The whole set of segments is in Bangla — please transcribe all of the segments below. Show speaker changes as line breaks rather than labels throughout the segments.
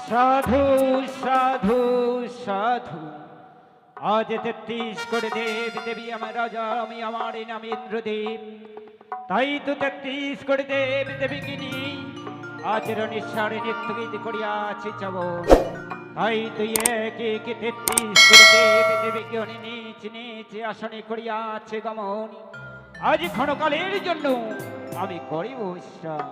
সাধু সাধু সাধু। আজ 33 করে দেব দেবী আমার রাজা, আমি আমার নাম ইন্দ্রদেব। তাই তো 33 করে দেব দেবী কিনি আজ রণেশ্বরে নৃত্য গীত করিয়াছি চবন। তাই তুই এক এক 33 করে দেব দেবীকে অনি নিচ নিচ আসনে করিয়াছে গমন। আজ ক্ষণকালের জন্য আমি করিব বিশ্রাম।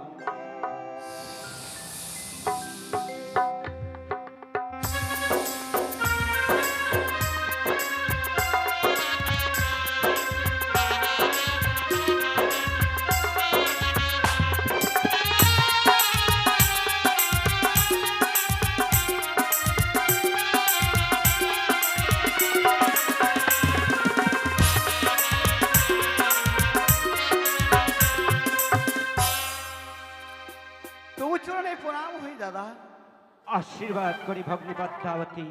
আশীর্বাদ করি ভগ্নী পদ্মাবতী,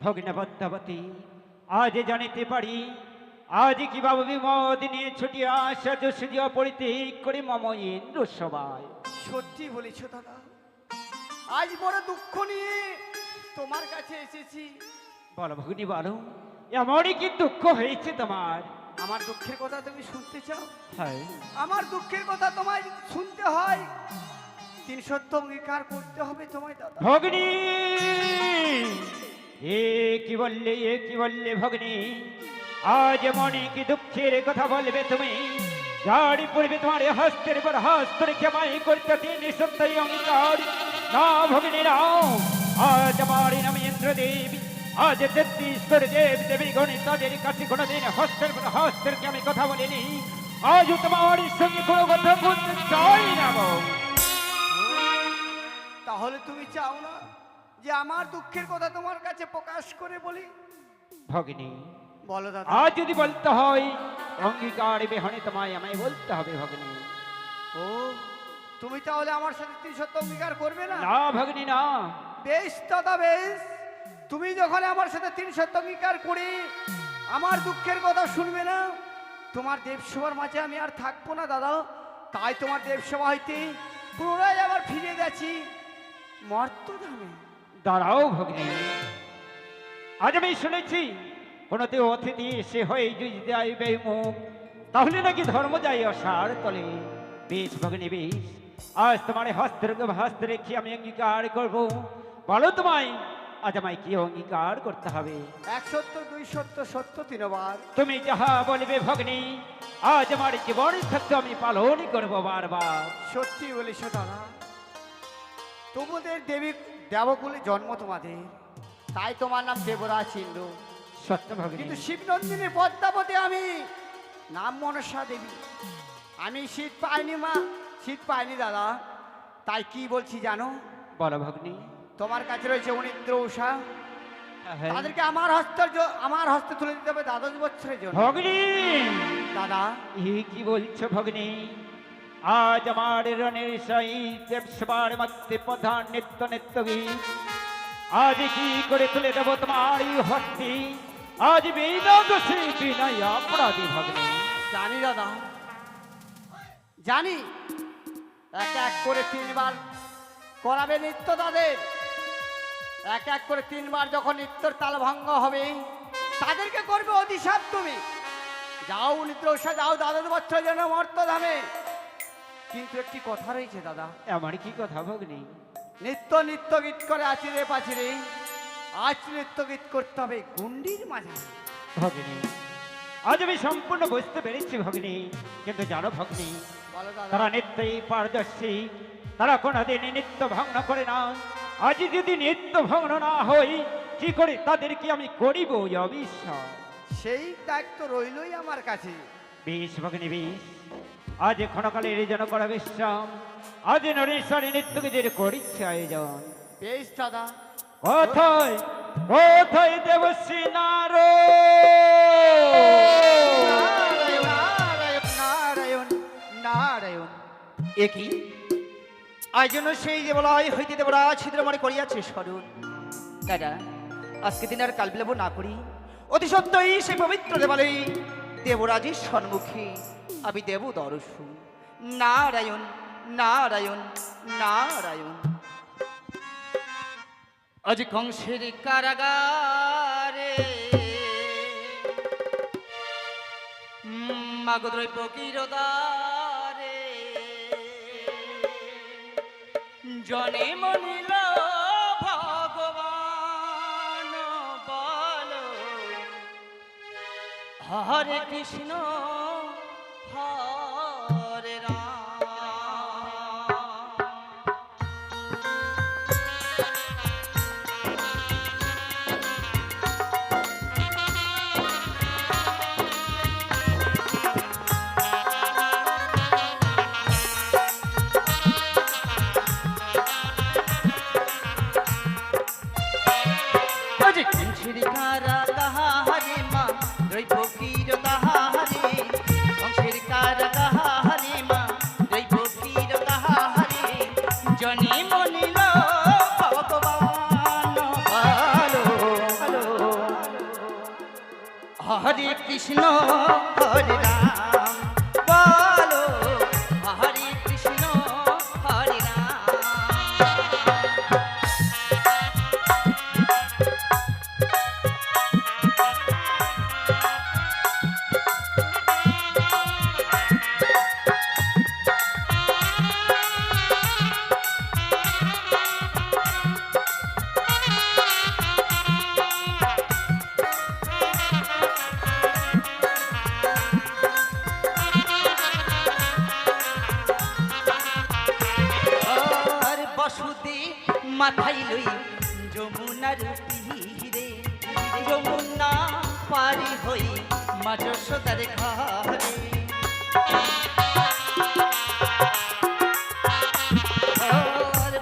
ভগ্নী পদ্মাবতী। আজ জানিতে পারি আজ কিভাবে বিমদ নিয়ে ছুটিয়া আসা যশোদীয় পরিত্যাগ করে মম ইন্দ্র সবাই।
সত্যি বলেছ দাদা, আজ বড় দুঃখ নিয়ে তোমার কাছে এসেছি।
বলো ভগ্নী বলো, এমনই কি দুঃখ হয়েছে তোমার?
আমার দুঃখের কথা তুমি শুনতে চাও?
হ্যাঁ,
আমার দুঃখের কথা তোমায় শুনতে হয়, 3 সত্য অঙ্গীকার করতে হবে তোমায় দাদা।
ভগ্নী এ কি বললে, এ কি বললে ভগ্নী? আজ মনে কি দুঃখের কথা বলবে তুমি? যার পড়বে তোমার হস্তের পর হস্ত রেখে আমায় করতে 3 সত্য অঙ্গীকার। না ভগ্নী না, আজ আমার নাম ইন্দ্রদেব। আজ 33 করে দেব দেবী গণিত তাদের কাছে কোনোদিন হস্তের পর হস্তের কে আমি কথা বলিনি। আজ তোমার সঙ্গে কোনো কথা বলতে চাই না।
তাহলে তুমি চাও না যে আমার দুঃখের কথা তোমার কাছে প্রকাশ করে বলি?
ভগ্নী
বলো দাদা।
আজ যদি বলতে হয় অঙ্গীকার বিহনে তোমায় আমায় বলতে হবে ভগ্নী।
ও, তুমি তাহলে আমার সাথে 3 সত্য অঙ্গীকার করবে না?
না ভগ্নী না।
বেশ দাদা বেশ, তুমি যখন আমার সাথে 3 সত্য অঙ্গীকার করে আমার দুঃখের কথা শুনবে না, তোমার দেবসভার মাঝে আমি আর থাকবো না দাদা। তাই তোমার দেবসভা হইতে পুনরায় আবার ফিরে গেছি মর্তধামে।
দাঁড়াও ভগ্নী, আজ আমি শুনেছি কোনতে অতিথি এসে হয়ে যদি আইবে মুখ, তাহলে নাকি ধর্ম যাই অসার তলে। বেশ ভগ্নী বেশ, আজ তোমার হস্ত রেখে আমি অঙ্গীকার করব। বলো তোমায় আজ আমায় কি অঙ্গীকার করতে হবে?
1 সত্য 2 সত্য সত্য 3 বার।
তুমি যাহা বলবে ভগ্নী, আজ আমার জীবন সত্য আমি পালন করবো বারবার।
সত্যি বলিস দাদা, তোমাদের দেবী দেবকুলে জন্ম তোমাদের, তাই তোমার নাম দেবরাজ ইন্দ্র।
সত্য ভগ্নী।
কিন্তু শিবনন্দিনী পদ্মাবতী আমি, নাম মনসা দেবী। আমি শীত পাইনি মা, শীত পাইনি দাদা। তাই কি বলছি জানো?
বলো ভগ্নী।
তোমার কাছে রয়েছে অনিন্দ্র উষা,
হ্যাঁ।
তাদেরকে আমার হস্তে তুলে দিতে হবে 12 বছরের জন্য।
ভগ্নী
দাদা
এই কি বলছো ভগ্নী? আজ আমার রণের সাই দেবসভার মধ্যে প্রধান নিত্য গীত আজ কি করে তুলে দেবো তোমার এই হস্তে? আজ বেদোষী বিনয় অপরাধী ভগ্নী।
জানি দাদা, জানি। এক এক করে 3 বার করাবে নৃত্য তাদের। এক এক করে 3 বার যখন নৃত্যর তাল ভঙ্গ হবে, তাদেরকে করবে অধিশাপ তুমি। যাও নিদ্রসা, যাও 12 বছরের জন্য মর্তধামে। কিন্তু একটি কথা রয়েছে দাদা।
আমার কি কথা ভগ্নী?
নিত্য গীত করে আচিরে পাচিরে, আজ নৃত্য গীত করতে হবে গুন্ডির মাঝে।
ভগ্নী আজ আমি সম্পূর্ণ বুঝতে পেরেছি ভগ্নী, কিন্তু জানো ভগ্নী,
বলো দাদা।
তারা নিত্যই পারদর্শী, তারা কোনোদিন নিত্য ভগ্ন করে না। আজ যদি নিত্য ভগ্ন না হই, কি করে তাদেরকে আমি করিব অবিশ্বাস?
সেই দায়িত্ব রইলই আমার কাছে।
বেশ ভগ্নী বেশ, আজ ক্ষণকালের যেন করা বিশ্রাম। আজ নরেশ্বরী নৃত্যগীদের করিচ্ছে আয়োজন।
বেশ দাদা।
কোথায় কোথায় দেবশ্রী
নারায়ণ।
একই আজ যেন সেই দেবলয় হইতে দেবরাজ ছিদ্র মনে করিয়াছে স্মরণ। দাদা আজকে দিন আর কাল বিলম্ব না করি, অতি সত্যই সেই পবিত্র দেবালয় দেবরাজের সম্মুখে আমি দেব দর্শন। নারায়ণ নারায়ণ নারায়ণ। আজ কংসের কারাগারে মাগদ্রৈ ফকিরদারে জনে মনিল ভগবান বল হরে কৃষ্ণ হরে রাম। কংসের কারাগারে মা দ্রৈ ফকিরদারে কংসের কারাগারে মা দ্রৈ ফকিরদারে জনে মনিল ভগবান ভালো ভালো হরে কৃষ্ণ হরে রাম বলো হরে কৃষ্ণ হরে রাম। মাথায় লই যমুনার তীরে যমুনা পারি হই মা যশোদার ঘরে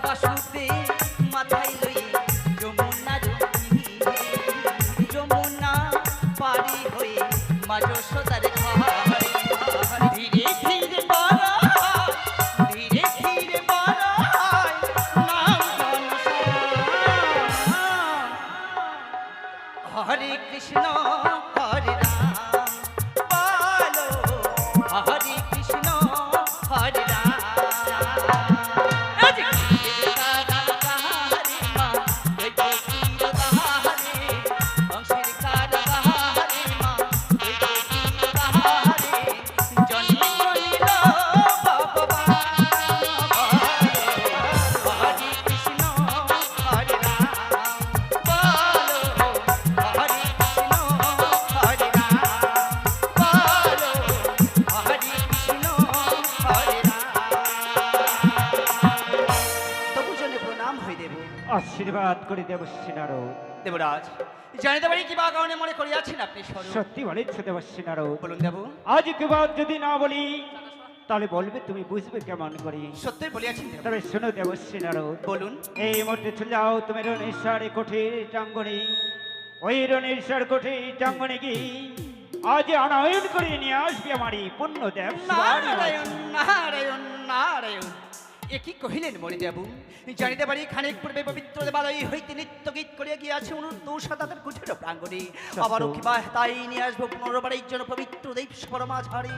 বাসুদে মাথায় লই যমুনার তীরে যমুনা পারি হই মা যশোদার ঘরে ধীরে ধীরে হরে কৃষ্ণ হরে রাম বলো হরে কৃষ্ণ হরে রাম।
আশীর্বাদ করে দেবশ্রী নারদ।
দেবরাজ জানিতে পারি কি বা কারণে মনে করিয়াছেন আপনি স্বরূপ?
সত্যি বলেছে দেবশ্রী নারদ।
বলুন দেব।
আজ একবার যদি না বলি তাহলে বলবে, তুমি বুঝবে কেমন করে।
সত্যই বলিয়াছেন দেব।
তবে শোনো দেবশ্রী নারদ,
বলুন।
এই মুহূর্তে চলে যাও তুমি রণেশ্বর কোঠির প্রাঙ্গণে। ওই রণেশ্বর কোঠির প্রাঙ্গণে কি আজ আনয়ন করে নিয়ে আসবে আমার এই পুণ্য দেব।
নারায়ণ নারায়ণ নারায়ণ, এ কি কহিলেন মণিদেবু? জানিতে পারি খানিক পূর্বে পবিত্র দেবালয় হইতে নিত্য গীত করিয়া গিয়াছে অনুদোষা তাদের কুঠির প্রাঙ্গণে। আবারও কিবা তাই নিয়ে আসবো পুনর্বার এই জন্য পবিত্র দেব সরমাঝারে।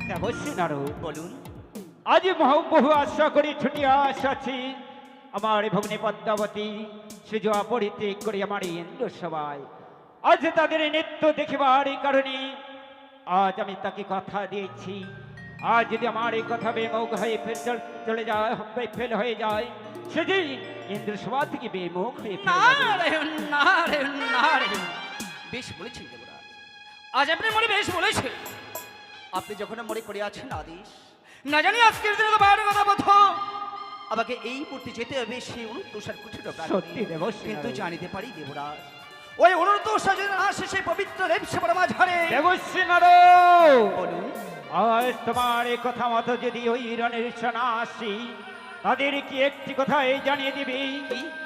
দেবশ্রী নারদ,
বলুন।
আজ বহু আশা করি ছুটিয়া আসাছি আমার ভগ্নী পদ্মাবতী সুজা পরিত্যাগ করে আমার ইন্দ্র সবাই। আজ তাদের নৃত্য দেখিবার কারণে আজ আমি তাকে কথা দিয়েছি, আজ যদি আমার এই কথা বেমুখ হয়ে চলে যায়, ফেল হয়ে যায়, সে যে ইন্দ্র সভা থেকে বেমুখ হয়ে
নারায়ণ নারায়ণ নারায়ণ, বেশ বলেছেন দেবরাজ, আজ আপনি মনে বেশ বলেছে। আপনি যখন মনে করিয়াছেন আদেশ, না জানি আজকের দিনে তো বাইরের কথা বলতো আমাকে এই মূর্তি যেতে হবে সেই অনুদোষার কুঠির
সত্যি দেবশ্রী,
কিন্তু জানিতে পারি দেবরাজ ওই অনুদোষা যদি না আসে সেই পবিত্র দেব সরমাঝারে।
দেবশ্রী নারদ,
বলুন।
আজ তোমার এই কথা মতো যদি ওই রণের না আসি, তাদের কি একটি কথাই জানিয়ে দিবি,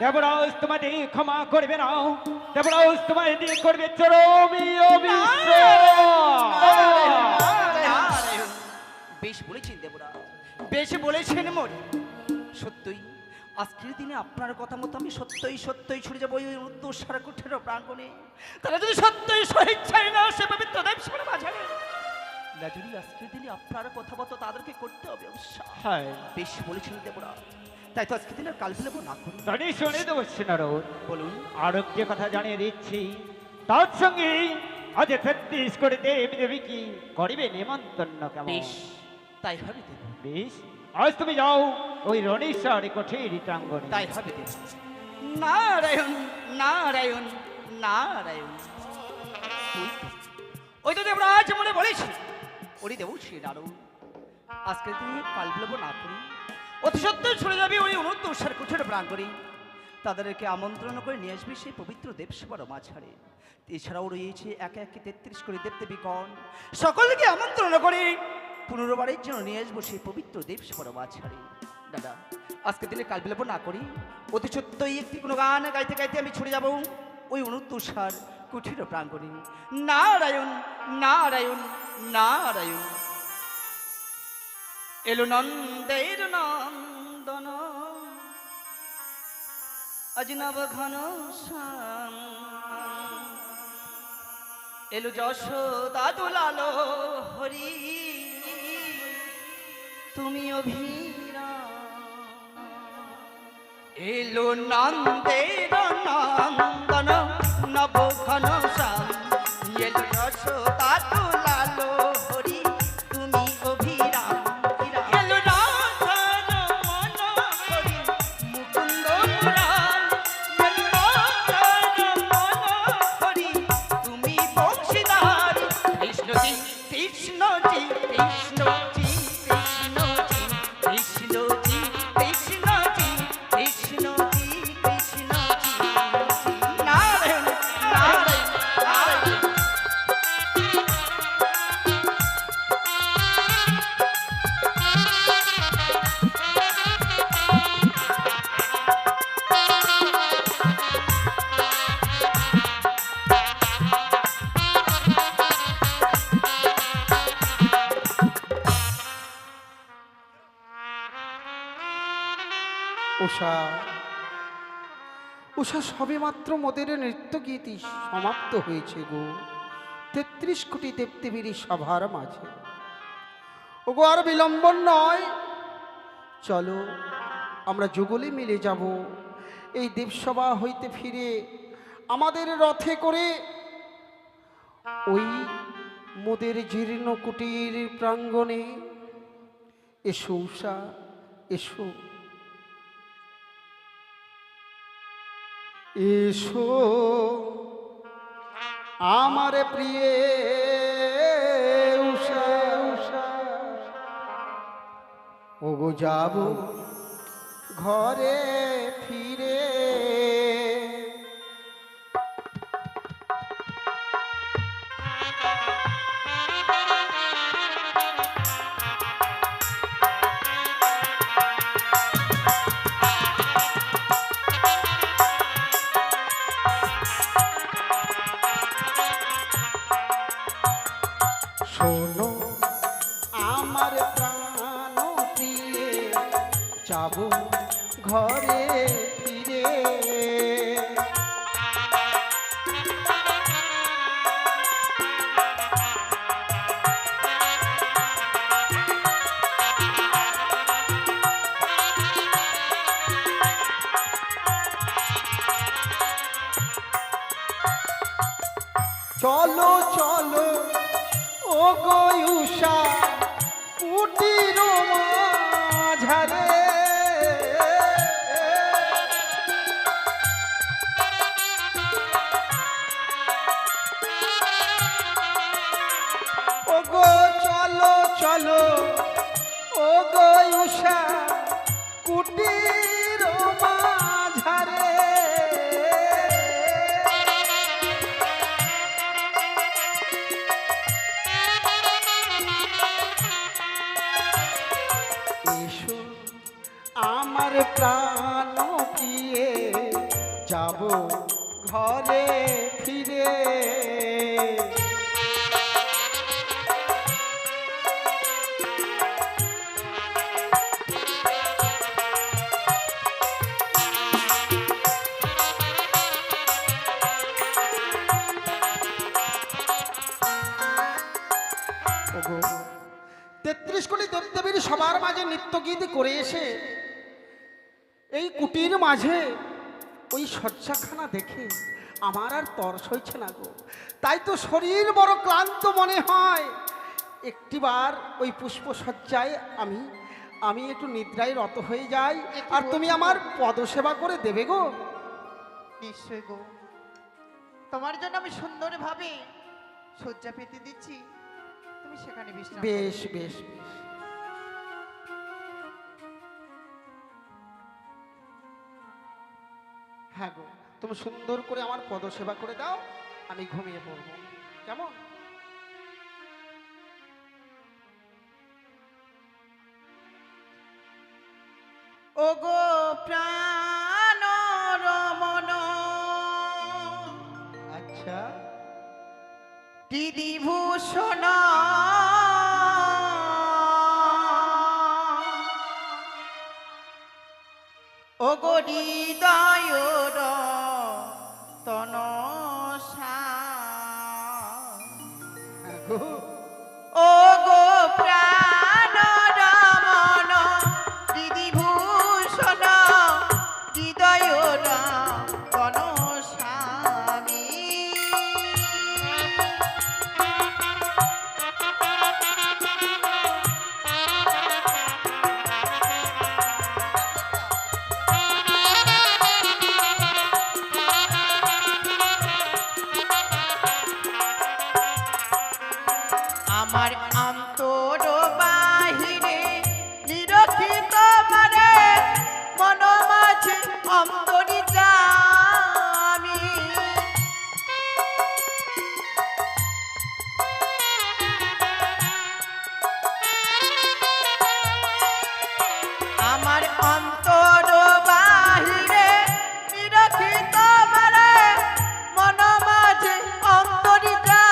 দেবরাজ তোমাদের ক্ষমা করবে না, দেবরাজ তোমাদের করবে চরমী অবিশ্বাস।
বেশ বলেছেন দেবরাজ, বেশ বলেছেন মনি। সত্যই আজকের দিনে আপনার কথা মতো আমি সত্যই ছুটে যাবো ওই উদ্দোষার কুঠির প্রাঙ্গণে। তারা যদি সত্যই স্বেচ্ছায় না সে পবিত্র দেব সরমাঝারে, না যদি আজকের দিনে আপনার কথা মতো তাদেরকে করতে হবে অবশ্য।
হ্যাঁ,
বেশ বলেছেন দেবরাজ, তাই তো আজকে দিনের কাল বিলম্ব না করি।
তাই শুনে দেবো নারদ।
বলুন।
আর একটি কথা জানিয়ে দিচ্ছি, তার সঙ্গে আজ 33 করে দেব দেবী কি করিবে নিমন্ত্রণ কেমন?
বেশ, তাই হবে দেব।
বেশ, আজ তুমি যাও ওই রণেশ্বর কঠিন প্রাঙ্গণে।
তাই হবে দেব। নারায়ণ নারায়ণ নারায়ণ। ওই তো দেবরাজ মনে বলেছি, ওরি দেব শ্রী নারায়ণ আজকে দিনে কাল বিলম্ব না করি অতি সত্ত্বর ছুড়ে যাবে ওই অনুত্তর কুঠের প্রাঙ্গণে। তাদেরকে আমন্ত্রণ করে নিয়ে আসবে সেই পবিত্র দেবসভার মাঝারে। এছাড়াও রয়েছে একে একে 33 করে দেবদেবীগণ, সকলকে আমন্ত্রণ করে পুনর্বারের জন্য নিয়ে আসবো সেই পবিত্র দেবসভার মাঝারে। দাদা, আজকে দিনে কাল বিলম্ব না করি অতি সত্যই একটি কোনো গান গাইতে গাইতে আমি ছুটে যাব ওই অনুত্তর কুঠির প্রাঙ্গণে। নারায়ণ নারায়ণ নারায়ণ। এলো নন্দের নন্দন আজ নব ঘন শ্যাম, এলো যশোদা দুলালো হরি তুমি অভিরাম। এলো নন্দের নন্দন নব ঘন শ্যাম, এলো যশোদা দুলালো হরি তুমি অভিরাম। এলো রাধার মনোহরি মুকুন্দ পুরাণ, এলো রাধার মনোহরি তুমি বংশীধারী। কৃষ্ণজি কৃষ্ণজি কৃষ্ণজি কৃষ্ণজি কৃষ্ণজি কৃষ্ণজি কৃষ্ণজি কৃষ্ণজি। নারায়ণ নারায়ণ নারায়ণ।
উষা উষা সবে মাত্র মোদের নৃত্য গীতি সমাপ্ত হয়েছে গো 33 কোটি দেবদেবীর সভার মাঝে। ওগো আর বিলম্ব নয়, চলো আমরা যুগলে মিলে যাব এই দেবসভা হইতে ফিরে আমাদের রথে করে ওই মোদের জীর্ণ কুটির প্রাঙ্গণে। এসো উষা এসো এসো আমার প্রিয়ে উষা উষা। ওগো যাব ঘরে ফিরে। শোনো আমার প্রাণ প্রিয়ে, যাব ঘরে ফিরে। চলো চলো ও গো উষা কুটির মাঝারে। ও গো চলো চলো ও গো উষা কুটির মাঝারে। এসো আমার প্রাণ প্রিয়ে, যাব ঘরে ফিরে। ওগো 33 কোটি দেবদেবীর সবার মাঝে নৃত্য গীত করে এসে এই কুটির মাঝে ওই শয্যাখানা দেখে আমার আর তরস হইছে না গো। তাই তো শরীর বড় ক্লান্ত মনে হয়। একটিবার ওই পুষ্পসজ্জায় আমি একটু নিদ্রায় রত হয়ে যাই, আর তুমি আমার পদসেবা করে দেবে গো।
নিশ্চয় গো, তোমার জন্য আমি সুন্দরভাবে শয্যা পেতে দিচ্ছি, তুমি সেখানে বিশ্রাম করো।
বেশ বেশ বেশ। হ্যাঁ গো, তুমি সুন্দর করে আমার পদসেবা করে দাও, আমি ঘুমিয়ে পড়বো, কেমন?
ওগো প্রাণ রমণ
আচ্ছা,
বিভূষণ ওগো হৃদয় তনসা
হ্যাঁ গো,
ওগো প্রাণ রমণ বিভূষণ হৃদয় তনস্বামী আমার অন্তর বাহিরে নিরখিত মানে মন মাঝে অন্তরিজামি আমার অন্তর বাহিরে নিরখিত মানে মন মাঝে অন্তরিজামি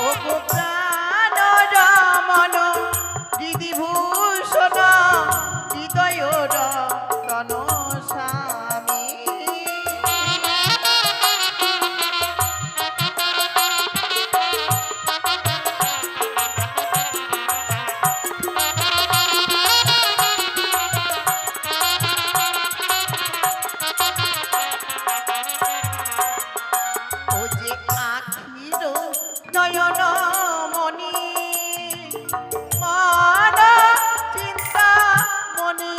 ওগো প্রাণ রমণ বিভূষণ হৃদয় তনস্বামী ও যে আখির নয়ন মণি মন চিন্তা মণি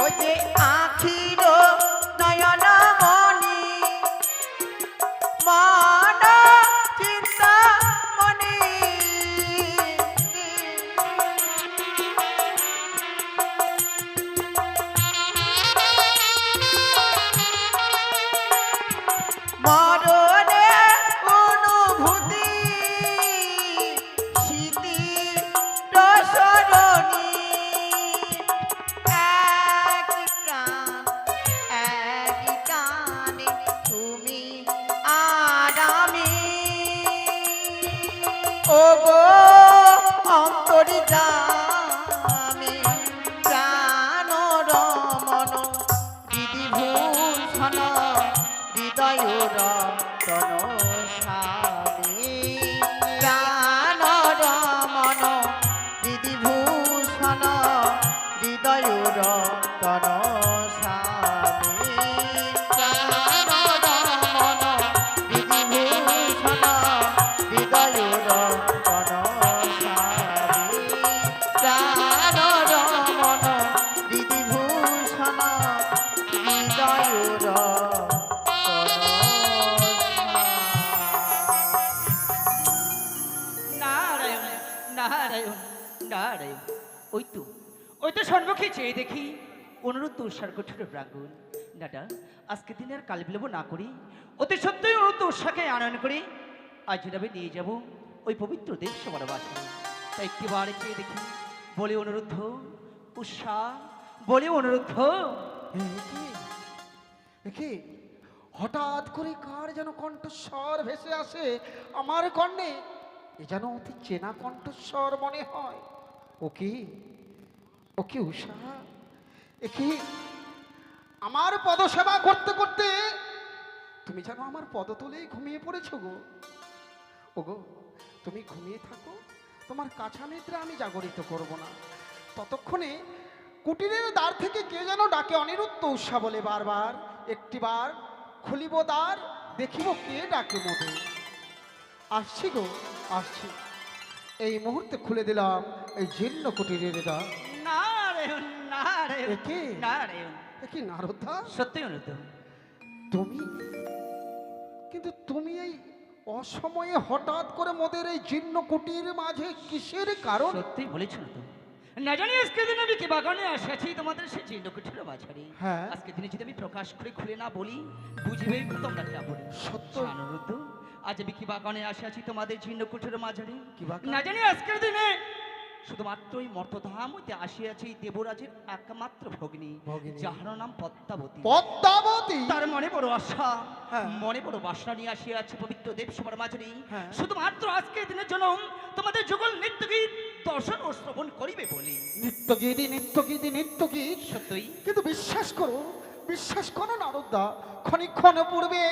ও যে আখির নয়ন মণি মন চিন্তা মণি মরণে অনুভূতি স্মৃতি রসরণী এক প্রাণ এক কানে তুমি আর আমি ওগো অন্তরিজামি প্রাণ রমণ বিভূষণ হৃদয় তনস্বামী প্রাণ রমণ বিভূষণ হৃদয় তনস্বামী প্রাণ রমণ বিভূষণ হৃদয় তনস্বামী প্রাণ রমণ বিভূষণ হৃদয়
নারায়ণ নারায়ণ নারায়ণ। ওই তো সম্মুখে চেয়ে দেখি অনুরোধ তুষার কঠোর প্রাঙ্গণ। দাদা, আজকে দিনে আর কাল বিলম্ব না করি অতি সত্যই অনুরোধ তুষাকে আনয়ন করে আজ যাবে নিয়ে যাব ওই পবিত্র দেশ সবার বাসায়। তাই একটিবার চেয়ে দেখি, বলে অনুরোধ উষা, বলে অনুরোধ।
দেখি হঠাৎ করে কার যেন কণ্ঠস্বর ভেসে আসে আমার কর্ণে। এ যেন অতি চেনা কণ্ঠস্বর মনে হয়। ওকে ওকে উষা, একে আমার পদসেবা করতে করতে তুমি যেন আমার পদতলেই ঘুমিয়ে পড়েছো গো। ওগো, তুমি ঘুমিয়ে থাকো, তোমার কাছা নিদ্রা আমি জাগরিত করব না। ততক্ষণে কুটিরের দ্বার থেকে কে যেন ডাকে অনিরুদ্ধ উষা বলে বারবার। একটিবার খুলিব দ্বার, দেখিব কে ডাকে মধু। আসছি গো, আসছি। এই মুহূর্তে খুলে দিলাম এই জীর্ণ কুটিরের দ্বার।
নারায়ণ নারায়ণ
একে?
নারায়ণ।
এ কি নারদা,
সত্যি অনুরোধ।
তুমি? কিন্তু তুমি এই অসময়ে হঠাৎ করে মোদের এই জীর্ণ কুটির মাঝে কিসের কারণ?
সত্যি বলেছ না তো? না জানি আজকে দিন আমি কি বাগানে আসেছি তোমাদের সে জীর্ণকুঠির মাঝারে।
হ্যাঁ।
আজকে দিনে যদি আমি প্রকাশ করে খুলে না বলি, বুঝবে তোমরা কেমন।
সত্য।
অনুরোধ, আজ আমি কি বাগানে আসিয়াছি তোমাদের জীর্ণকুঠির মাঝারে।
কি বাগান?
না জানি আজকের দিনে শুধুমাত্র এই মর্তধাম হইতে আসিয়াছি দেবরাজের একমাত্র ভগ্নী,
ভগিনী।
যাহার নাম পদ্মাবতী।
পদ্মাবতী?
তার মনে বড় আশা,
হ্যাঁ।
মনে বড় বাসনা নিয়ে আসিয়াছে পবিত্র দেবসভার মাঝারে।
হ্যাঁ।
শুধুমাত্র আজকের দিনের জন্য তোমাদের যুগল নৃত্য গীত দর্শন ও শ্রবণ করিবে বলে।
নিত্যগীতি নিত্যগীতি নিত্যগীত।
সত্যই
কিন্তু বিশ্বাস করো নারদা, ক্ষণিক্ষণ পূর্বে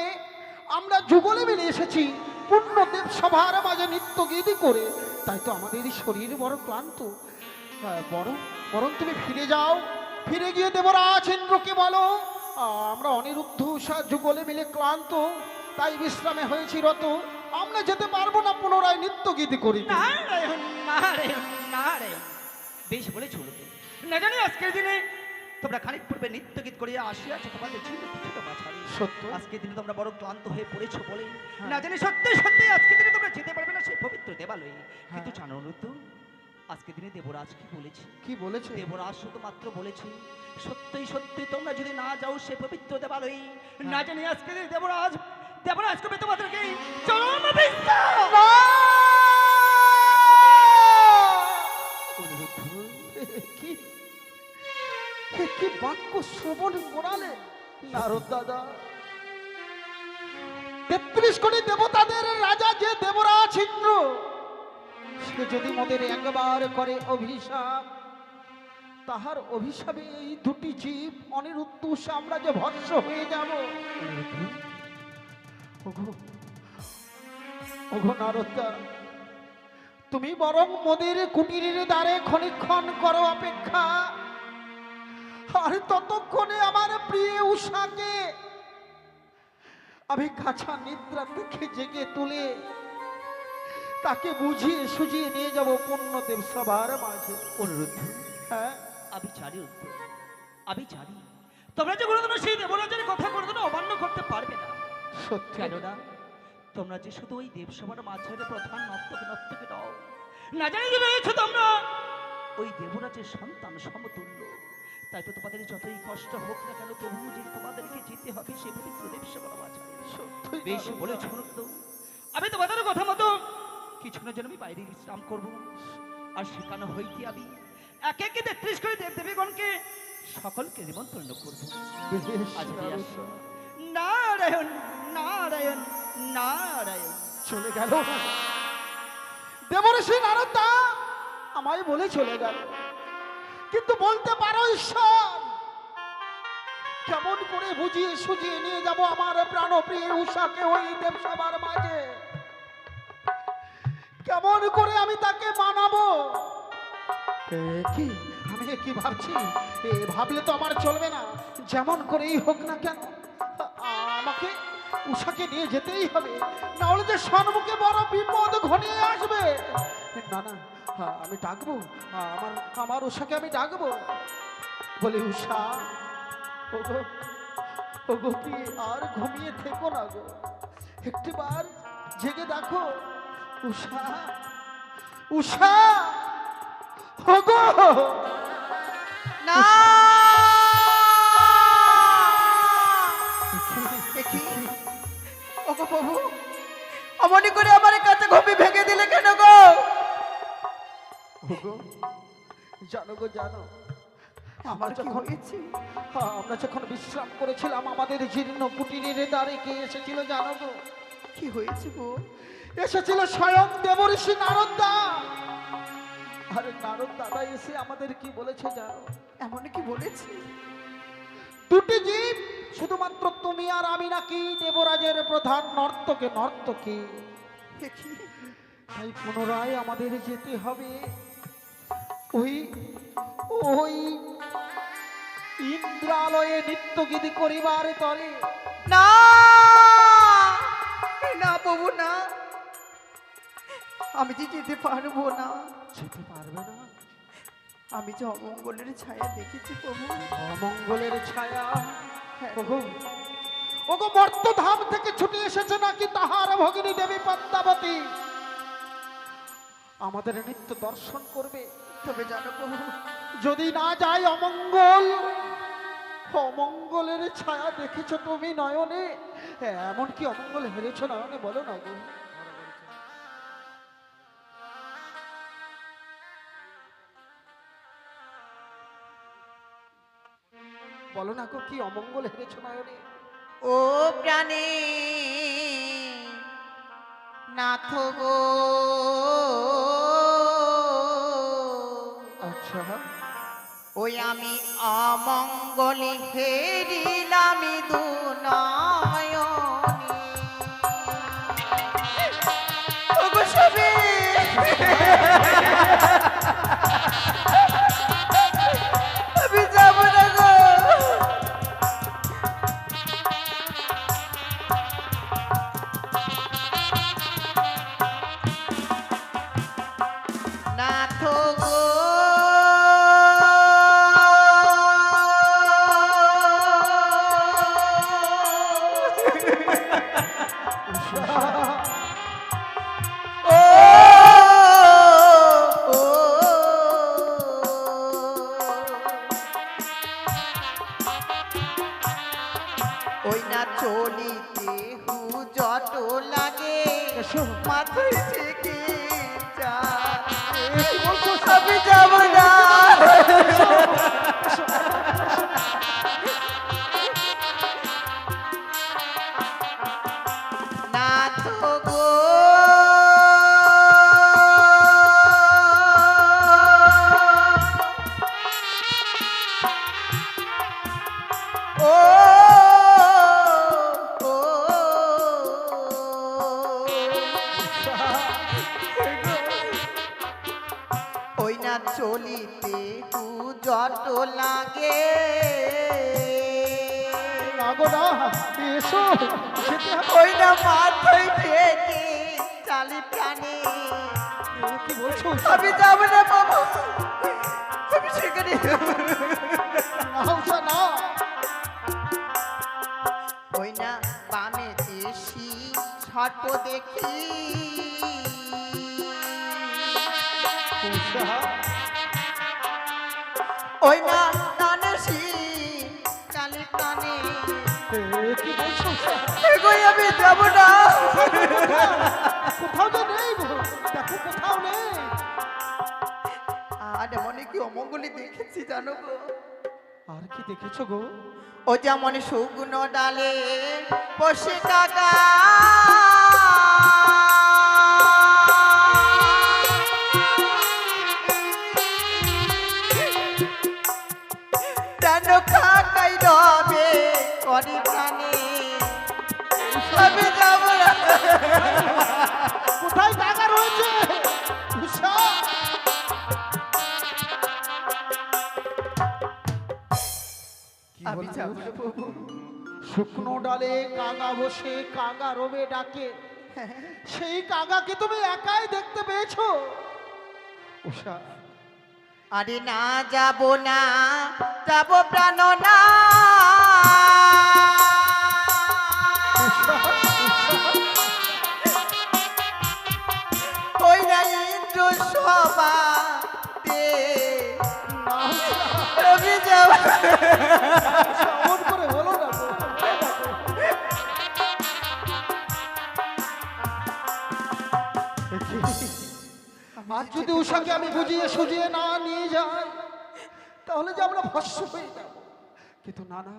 আমরা যুগলে মিলে এসেছি পূর্ণদেব সভার মাঝে নিত্যগীতি করে। তাই তো আমাদের এই শরীর বড় ক্লান্ত। বরং তুমি ফিরে যাও, ফিরে গিয়ে দেবরাজ ইন্দ্রকে বলো আমরা অনিরুদ্ধ উষা যুগলে মিলে ক্লান্ত, তাই বিশ্রামে হয়েছি রত, আমরা যেতে পারবো না পুনরায় নিত্যগীতি করি।
নারায়ণ নারায়ণ নারায়ণ। বেশ বলেছ লোকে। না জানি আজকের দিনে তোমরা খানিক পূর্বে নৃত্য গীত করিয়া আসিয়াছো তোমাদের ছিল ছোট বাছারি।
সত্য।
আজকের দিনে তোমরা বড় ক্লান্ত হয়ে পড়েছো বলে
হ্যাঁ।
না জানি সত্যি সত্যি আজকের দিনে তোমরা যেতে পারবে না সেই পবিত্র দেবালয়ে। কিন্তু জানো তো আজকের দিনে দেবরাজ কি বলেছে?
কি বলেছে?
দেবরাজ শুধুমাত্র বলেছে সত্যি সত্যি তোমরা যদি না যাও সে পবিত্র দেবালয়ে, না জানি আজকে দেবরাজ কবে তোমাদেরকে চরম অভিশাপ।
কি কি বাক্য শ্রবণ করালে নারদ দাদা! ৩৩ কোটি দেবতাদের রাজা যে দেবরাজ ইন্দ্র, সে যদি মোদের একবার করে অভিশাপ, তাহার অভিশাপে এই দুটি জীব অনিরুদ্ধ উষা আমরা যে ভস্ম হয়ে যাব। ওগো নারদা, তুমি বরং মোদের কুটিরের দ্বারে ক্ষণিক্ষণ করো অপেক্ষা, আর ততক্ষণে আমার প্রিয় উষাকে আমি কাছা নিদ্রা থেকে জেগে তুলে তাকে বুঝিয়ে সুঝিয়ে নিয়ে যাব পূর্ণদেব সবার মাঝে।
অনুরোধ,
হ্যাঁ,
আমি জানি উত্তর, আমি জানি তোমরা যে কোনোদিনও সেই দেবরাজের কথা কোনোদিনও অমান্য করতে পারবে না।
সত্যি।
কেননা তোমরা যে শুধু ওই দেবসভার মাঝের প্রধান নর্তকে নও, না জানি যে রয়েছে তোমরা ওই দেবরাজের সন্তান সমতুল্য। তাই তো তোমাদের যতই কষ্ট হোক না কেন তবু যে তোমাদেরকে যেতে হবে সেই পবিত্র দেবসভার মাঝে।
সত্যি
বেশ বলেছ তো, আমি তোমাদের কথা মতো কিছুক্ষণের জন্য আমি বাইরে বিশ্রাম করব, আর সেখানে হইতে আমি একে একে ৩৩ করে দেবদেবীগণকে সকলকে নিমন্ত্রণ করব।
বেশ,
আজ আমি আসি।
নারদ।
নারায়ণ নারায়ণ নারায়ণ।
চলে গেল দেবর্ষি নারদা, আমায় বলে চলে গেল। কিন্তু বলতে পারো ঈশ্বর, কেমন করে বুঝিয়ে সুঝিয়ে নিয়ে যাব আমার প্রাণপ্রিয় উষাকে ওই দেবসভার মাঝে? কেমন করে আমি তাকে মানাবো? কি আমি কি ভাবছি? ভাবলে তো আমার চলবে না। যেমন করেই হোক না কেন আমাকে উষাকে নিয়ে যেতেই হবে, না হলে যে সম্মুখে বড় বিপদ ঘনিয়ে আসবে। না না, আমি ডাকবো, আমার উষাকে আমি ডাকবো। বলি উষা, ওগো ওগো প্রিয়ে, আর ঘুমিয়ে থেকো না গো, একটিবার জেগে দেখো। উষা উষা, ওগো
না ওগো প্রভু, অমনি করে আমার কাছে ঘুমি ভেঙে দিলে কেন গো?
ওগো, জানো গো জানো,
আমার কি হয়েছে?
আমরা যখন বিশ্রাম করেছিলাম আমাদের জীর্ণ কুটিরের দ্বারে কে এসেছিল জানো গো?
কি হয়েছে গো?
এসেছিল স্বয়ং দেবঋষি নারদা। আরে নারদ দাদা এসে আমাদের কি বলেছে জানো?
এমন কি বলেছি?
দুটি জীব, শুধুমাত্র তুমি আর আমি নাকি দেবরাজের প্রধান নর্তকী।
দেখি
তাই পুনরায় আমাদের যেতে হবে ওই ওই ইন্দ্রালয়ে নৃত্যগীতি করিবার তরে।
না না প্রভু না, আমি যে যেতে পারবো না।
যেতে পারবে না?
আমি যে অমঙ্গলের ছায়া দেখেছি প্রভু।
অমঙ্গলের ছায়া?
হ্যাঁ।
ওগো ওগো, মর্তধাম থেকে ছুটে এসেছে নাকি তাহার ভগিনী দেবী পদ্মাবতী আমাদের নিত্য দর্শন করবে।
তবে জানো প্রভু,
যদি না যায় অমঙ্গল, অমঙ্গলের ছায়া দেখেছ তুমি নয়নে? এমন কি অমঙ্গল হেরেছ নয়নে, বলো না গো? বলো না গো, কি অমঙ্গল হেরেছ নয়নে?
ও প্রাণে নাথ গো,
আচ্ছা,
ওই আমি অমঙ্গলে হেরিলাম দুনয়নে। ওগো সবে আমি যাব না গো। নাথ গো, ওই না চলিতে হু জট লাগে
এসো।
মাথায় থেকে যায়।
কি বলছো?
আমি যাব না। নাথ গো, ও ও ওই না চলিতে হু জট লাগে
লাগো না, এসো, যেতে হবে।
ওই না মাথায় থেকে চালি প্রাণে।
কি বলছো?
আমি যাব না বাবা, আমি সেখানে
না উষা, না।
ওই না বামে দেশি ছট দেখি,
উষা,
ওই না নানসি চালি প্রাণে।
কি বলছো উষা?
এগোই আমি যাব না।
কোথাও তো নেই গো, দেখো কোথাও নেই।
আর এমন কি অমঙ্গলে দেখেছি জানো গো?
আর কি দেখেছো গো?
ও যেমন সুগুণ ডালে বসে কাকা, কেন কাকাই রবে করে প্রাণে। আমি যাব না।
কোথায় জায়গা রয়েছে উষা?
আমি যাব না প্রভু।
শুকনো ডালে কাগা বসে কাগা রবে ডাকে, সেই কাগাকে তুমি একাই দেখতে পেয়েছো উষা?
আরে না যাব না, যাব প্রাণ না। ওই না ইন্দ্র সভা আমি যাব।
এমন করে বলো না গো। আর যদি উষাকে আমি বুঝিয়ে সুজিয়ে না নিয়ে যাই, তাহলে যে আমরা ভস্ম হয়ে যাব। কিন্তু না না,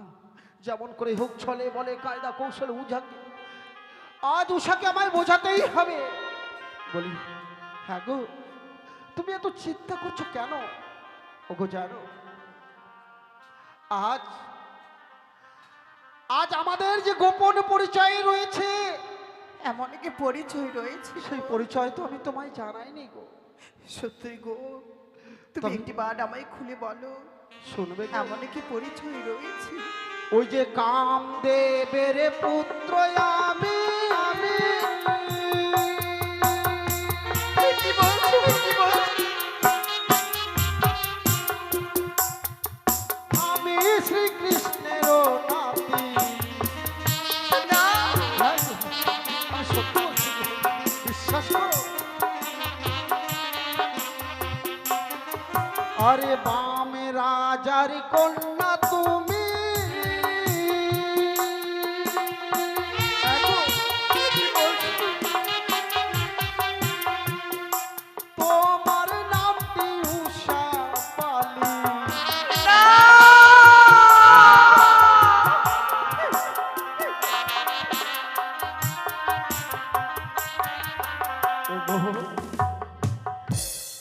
যেমন করে হোক ছলে বলে কায়দা কৌশলে উষাকে আজ উষাকে আমায় বোঝাতেই হবে। বলি, হ্যাঁ গো, তুমি এত চিন্তা করছো কেন? ওগো জানো, আজ আজ আমাদের যে গোপন পরিচয় রয়েছে,
এমন কি পরিচয় রয়েছে?
সেই পরিচয় তো আমি তোমায় জানাইনি গো।
সত্যি গো, তুমি
তবে-
একটি বার আমায় খুলে বলো,
শুনবে গো?
এমন কি পরিচয় রয়েছে?
ওই যে কামদেবের পুত্র আমি, আমি
কি বলছো, কি বলছো?
আমি শ্রীকৃষ্ণের নাতি।
না,
হ্যাঁ গো, আমি সত্যি বলছি গো, বিশ্বাস করো। আরে বামে রাজার কন্যা তুমি,
এগো, কি বলছো?
তোমার নামটি উষা পালি।
না!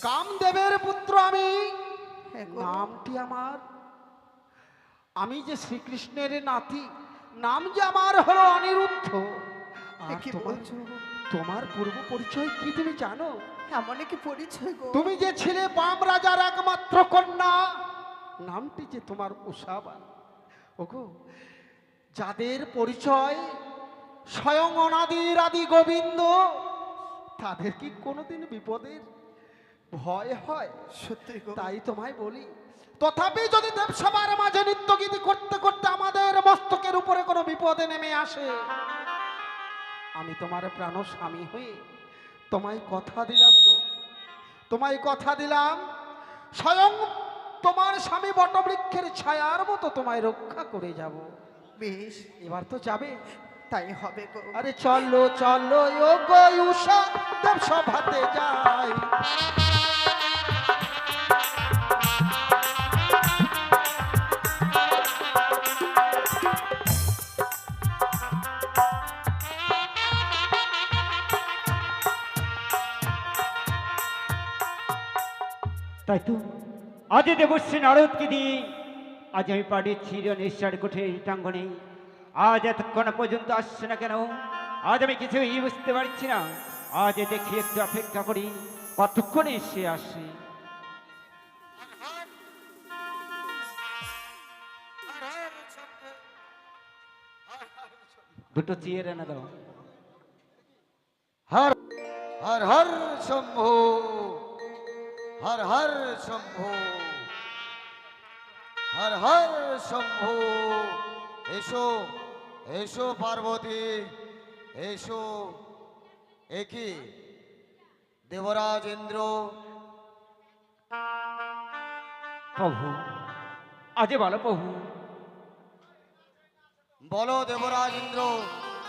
কামদেবের পুত্র আমি,
এগো,
নামটি আমার, আমি যে শ্রীকৃষ্ণের নাতি, নাম যে আমার হলো অনিরুদ্ধ। আর
কি
তোমার
বলছো?
তোমার পূর্ব পরিচয় কি তুমি জানো?
এমন কি পরিচয় গো?
তুমি যে ছিলে বাম রাজার একমাত্র কন্যা, নামটি যে তোমার উষাবান। ওগো, যাদের পরিচয় স্বয়ং অনাদির আদি গোবিন্দ, তাদের কি কোনোদিন বিপদের ভয় হয়?
সত্যি গো,
তাই তোমায় বলি, তথাপি যদি দেবসভার মাঝে নৃত্য গীতি করতে করতে আমাদের মস্তকের উপরে কোনো বিপদে নেমে আসে, আমি তোমার প্রাণ স্বামী হয়ে তোমায় কথা দিলাম গো, তোমায় কথা দিলাম, স্বয়ং তোমার স্বামী বটবৃক্ষের ছায়ার মতো তোমায় রক্ষা করে যাব।
বেশ,
এবার তো যাবে।
তাই হবে গো।
আরে চলো চলো ও গো উষা, দেবসভাতে যাই।
তাই তো আজ দেবশ্রী নারদকে দিয়ে আজ আমি পাড়ি চির নিঃশ্বার কোঠে টাঙ্গনে, আজ এতক্ষণ পর্যন্ত আসছে না কেন? আজ আমি কিছুই বুঝতে পারছি না। আজ দেখি একটু অপেক্ষা করি কতক্ষণে সে আসে। দুটো চেয়ার এনে দাও।
হর হর হর শম্ভু, হর হর শম্ভু, হর হর শম্ভু। এসো এসো পার্বতী, এসো। একই দেবরাজ ইন্দ্র,
প্রভু আজে বলো প্রভু।
বলো দেবরাজ ইন্দ্র,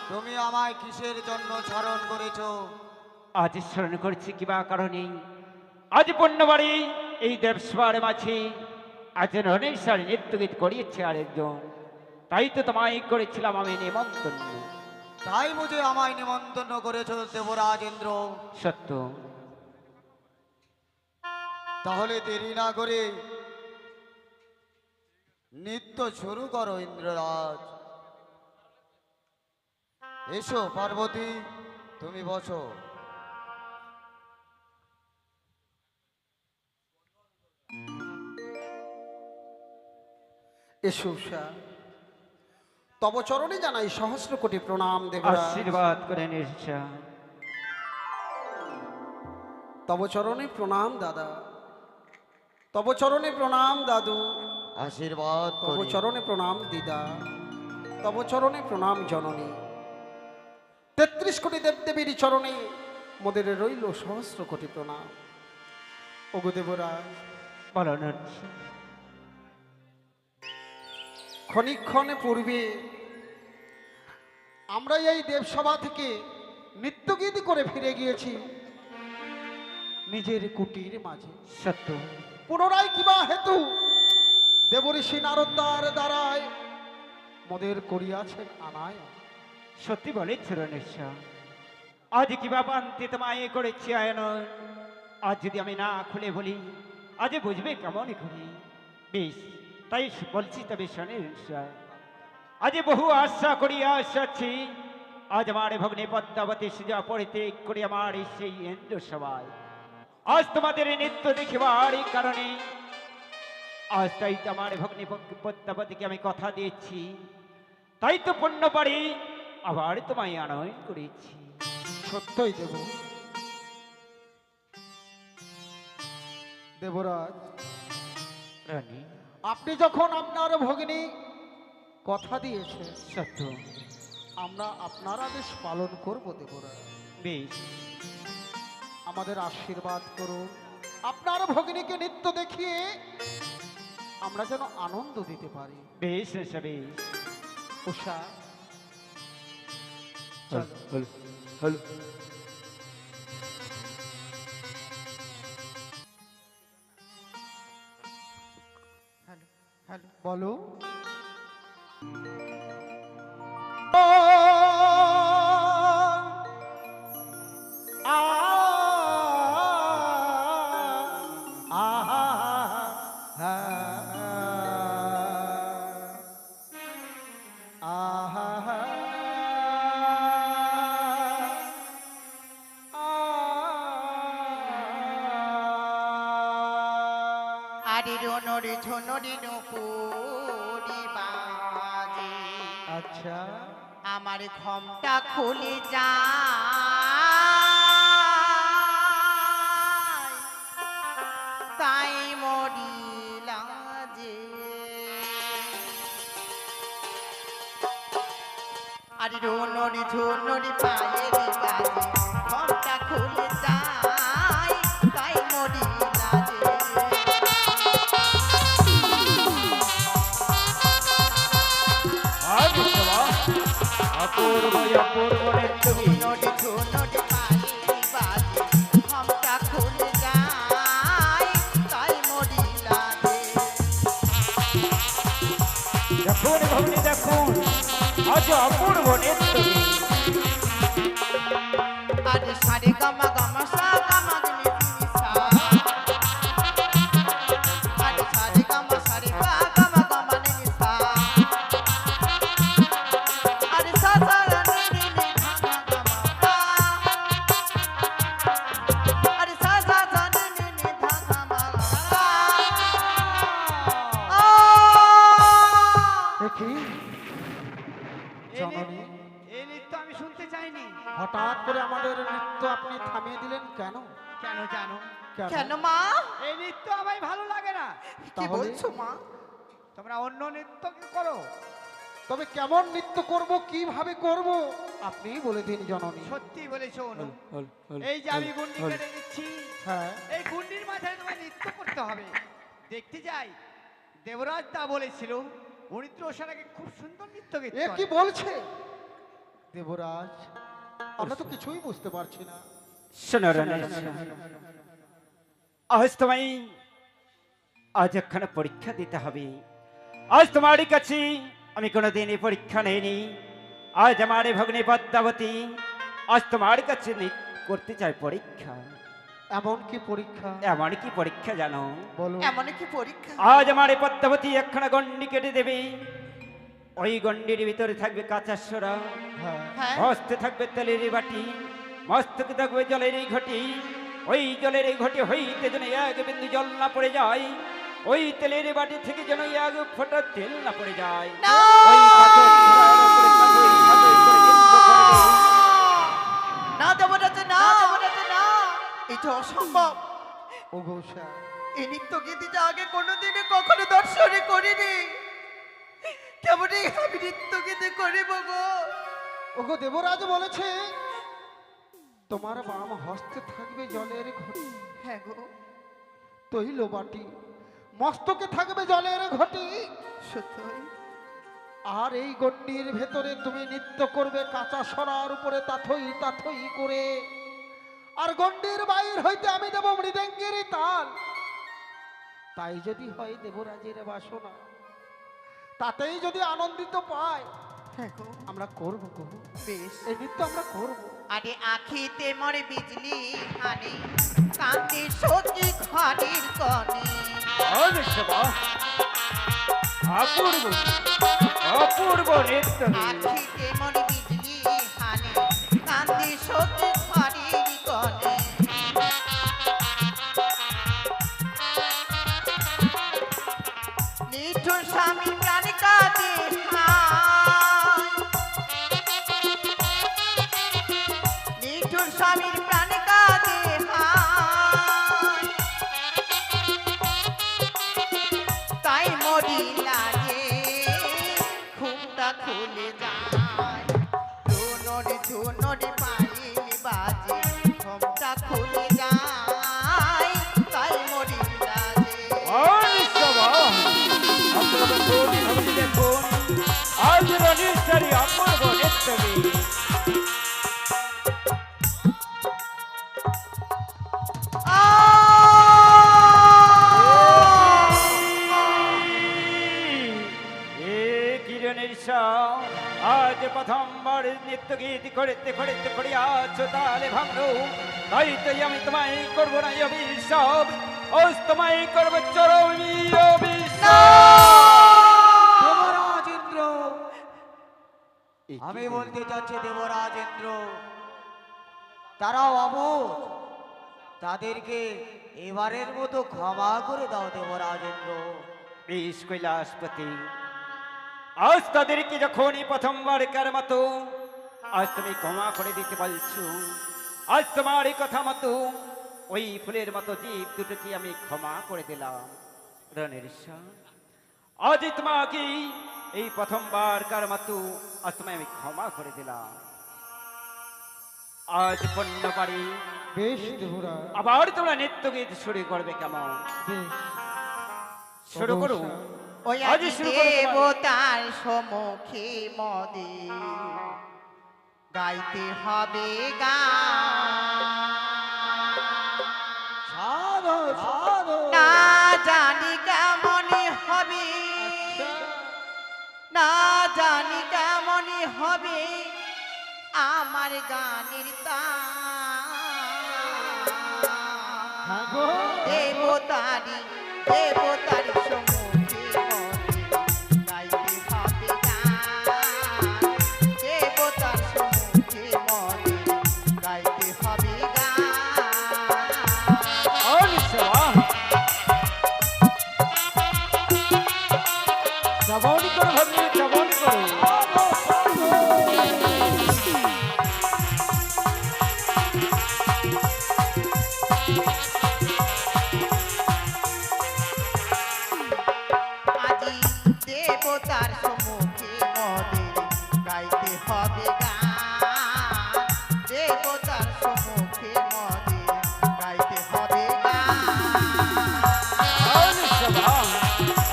তুমি আমায় কিসের জন্য স্মরণ করেছো?
আজ স্মরণ করছি কিবা কারণে, আজ পণ্যবাড়ি এই দেবসভার মাঝে আজ রণেশ্বর নৃত্যগীত করিয়েছে আরেকজন, তাই তো তোমায় করেছিলাম আমি নিমন্ত্রণ।
তাই বুঝে আমায় নিমন্ত্রণ করেছো দেবরাজ ইন্দ্র?
সত্য।
তাহলে দেরি না করে নৃত্য শুরু করো ইন্দ্ররাজ। এসো পার্বতী, তুমি বসো।
এসো উষা, তব চরণে জানাই সহস্র কোটি প্রণাম দেবরাজ।
আশীর্বাদ করে নিশ্চা।
তব চরণে প্রণাম দাদা, তব চরণে প্রণাম দাদু,
আশীর্বাদ
তব
করি।
চরণে প্রণাম দিদা, তব চরণে প্রণাম জননী। ৩৩ কোটি দেবদেবীর চরণে মোদের রইল সহস্র কোটি প্রণাম। ওগো দেবরাজ,
বলো নরসি।
ক্ষণিক্ষণ পূর্বে আমরা এই দেবসভা থেকে নৃত্যগীত করে ফিরে গিয়েছি নিজের কুটির মাঝে।
সত্য।
পুনরায় কিবা হেতু দেবঋষি নারদার দ্বারায় মোদের করিয়াছেন আনায়।
সত্যি বলেছ রণেশ্বর, আজ কি বাবা আনতে তোমায় করেছি আয়নন। আজ যদি আমি না খুলে বলি, আজ বুঝবে কেমন করি। বেশ, তাই বলছি তবে শোনেশ্বর, আজ বহু আশা করিয়া আসাছি, আজ আমার ভগ্নে পদ্মাবতী সুজা পরিত্যাগ করি আমার সেই ইন্দ্র সবাই। আজ তোমাদের নৃত্য দেখিবার এই কারণে, আজ তাই তো আমার ভগ্নী পদ্মাবতীকে আমি কথা দিয়েছি, তাই তো পণ্য পারি আবার তোমায় আনয়ন করেছি।
সত্যই দেব দেবরাজ,
রানী,
আপনি যখন আপনার ভগিনী কথা দিয়েছে,
সত্য।
আমরা আপনার আদেশ পালন করব দেবরাজ।
বেশ,
আমাদের আশীর্বাদ করুন, আপনার ভগিনীকে নৃত্য দেখিয়ে আমরা যেন আনন্দ দিতে পারি।
বেশ রেশা, বেশ।
উষা,
হ্যালো হ্যালো
বলো।
আরে রনরে ঝনরে নুপুরি বাজে,
আচ্ছা,
আমার ঘমটা খুলে যায়, তাই মরি লাজে। আরে রনরে ঝনরে পায়ের বাজে, ঘমটা খুলে যায়, তাই মরি লাজে।
আর বিশ্ববা, অপূর্ব অপূর্ব নৃত্য গীত।
নড়ে ঝুনড়ে পায়ে বাজে, ঘমটা খুলে যায়, তাই মরি লাগে।
দেখুন ভগ্নী দেখুন, আজ অপূর্ব নৃত্য গীত।
আরে সারে গামা গামা সা গামা গনি নি সা, আরে সারে গামা সারে গা গামা গামা নি সা, আরে সা সা নি নি নি গামা গামা গা, আরে সা সা সা নি নি নি ধা গামা গা।
দেখি
এই
জননী,
এই নৃত্য আমি শুনতে চাইনি।
হঠাৎ করে আমাদের নৃত্য আপনি থামিয়ে দিলেন কেন?
কেন জানো?
কেন মা?
এই নৃত্য আমায় ভালো লাগে না।
কি
তাহলে?
বলছো মা?
তোমরা অন্য নৃত্য করো।
তবে কেমন নৃত্য করব, কিভাবে করব আপনিই বলে দিন জননী।
সত্যি বলেছো অনু। এই যে আমি গুন্ডি কেটে দিচ্ছি,
হ্যাঁ,
এই গুন্ডির মাথায় তোমায় নৃত্য করতে হবে। দেখতে যাই, দেবরাজ দা বলেছিল অরিত্র ওষারাকে খুব সুন্দর নৃত্য গীত
এ
করে।
কি বলছে দেবরাজ? আমরা তো কিছুই বুঝতে পারছি না।
শোনো আজ তোমায় আজ একখানা পরীক্ষা দিতে হবে। আজ তোমারই কাছে আমি কোনোদিনই পরীক্ষা নেইনি। আজ আমার ভগ্নী পদ্মাবতী আজ তোমার কাছে করতে চাই পরীক্ষা।
এমন কি পরীক্ষা?
এমন কি পরীক্ষা জানো?
বলো।
এমন কি পরীক্ষা?
আজ আমার পদ্মাবতী একখানা গন্ডি কেটে দেবে। ওই গন্ডির ভিতরে থাকবে কাঁচা সোরা,
হ্যাঁ,
হ্যাঁ
হস্তে থাকবে তেলের বাটি, মস্তকে থাকবে জলের এই ঘটি। ওই জলের এই ঘটি হইতে যেন এক বিন্দু জল না পড়ে যায়, ওই তেলের বাটি থেকে যেন এক ফোঁটা তেল না পড়ে যায়।
না!
ওই কাঁচের ছোঁয়ার উপরে কাঁচের কাঁচের করে নৃত্য করবে।
না দেবরাজ না, দেবরাজ না, এটা অসম্ভব।
ও গৌসা,
এই নৃত্য গীতিটা আগে কোনোদিনই কখনো দর্শনে করিনি। কেমনই আমি নৃত্য গীতি করিব গো?
ওগো দেবরাজ বলেছে তোমার বাম হস্তে থাকবে জলের ঘটি,
হ্যাঁ গো,
তৈল বাটি, মস্তকে থাকবে জলের ঘটি,
সত্যই।
আর এই গন্ডির ভেতরে তুমি নৃত্য করবে কাঁচা সরার উপরে তাথই তাথই করে। আর গন্ডির বাইর হইতে আমি দেব মৃদঙ্গের তাল। তাই যদি হয় দেবরাজের বাসনা, তাতেই যদি আনন্দিত পায়,
হ্যাঁ গো
আমরা করবো গো,
বেশ।
এই নৃত্য আমরা করবো।
আরে আখিতে মরে বিজলি হানি কান্দি সত্যি খানির কনে
অপূর্ব অপূর্ব নৃত্য
আখিতে মরে বিজলি হানি কান্দি সত্যি খানির কনে নিঠুর স্বামী প্রাণ কাঁদে হায় নিঠুর স্বামীর প্রাণ কাঁদে হায় তাই মরি লাগে ঘুমটা খুলে যায় ঝুনরে পাইল বাজে ঘুমটা খুলে যায় তাই মরি লাগে
দেখুন আজ রণেশ্বরী অপূর্ব নৃত্য আজ প্রথমবার নৃত্য গীত করতে করতে করিয়াছ তালে ভাঙলো তাই তো আমি তোমায় করবো না অভিশাপ ওস তোমায় করবো চরমী অভিশাপ।
দেবরাজ ইন্দ্র, আমি বলতে চাচ্ছি দেবরাজ ইন্দ্র, তারাও অবুঝ, তাদেরকে এবারের মতো ক্ষমা করে দাও দেবরাজ ইন্দ্র।
বেশ কৈলাসপতি, আজ তাদেরকে যখনই প্রথমবারকার মতো আজ তুমি ক্ষমা করে দিতে বলছো, আজ তোমার এই কথা মতো ওই ফুলের মতো জীব দুটোকে আমি ক্ষমা করে দিলাম। রণের ঈশ্বর, আজ তোমাকে এই প্রথমবারকার মতো আজ তোমায় আমি ক্ষমা করে দিলাম। আজ পণ্য পারি
বেশ দেবরাজ,
আবার তোমরা নৃত্য গীত শুরু করবে কেমন?
বেশ
শুরু করো।
ওই
আজ শুরু করো তোমার।
দেবতার সম্মুখে মদে গাইতে হবে
সাধু সাধু,
না জানি কেমন হবে না জানি কেমন হবে আমার গানের
হ্যাঁ গো,
দেবতারি দেবতারি সম্মুখে মদে গাইতে হবে গান দেবতার সম্মুখে মদে গাইতে হবে গান
শ্রবণ করো ভগ্নী, শ্রবণ করো।
আজি দেবতার সম্মুখে মদে গাইতে হবে গান দেবতার সম্মুখে মদে গাইতে হবে গান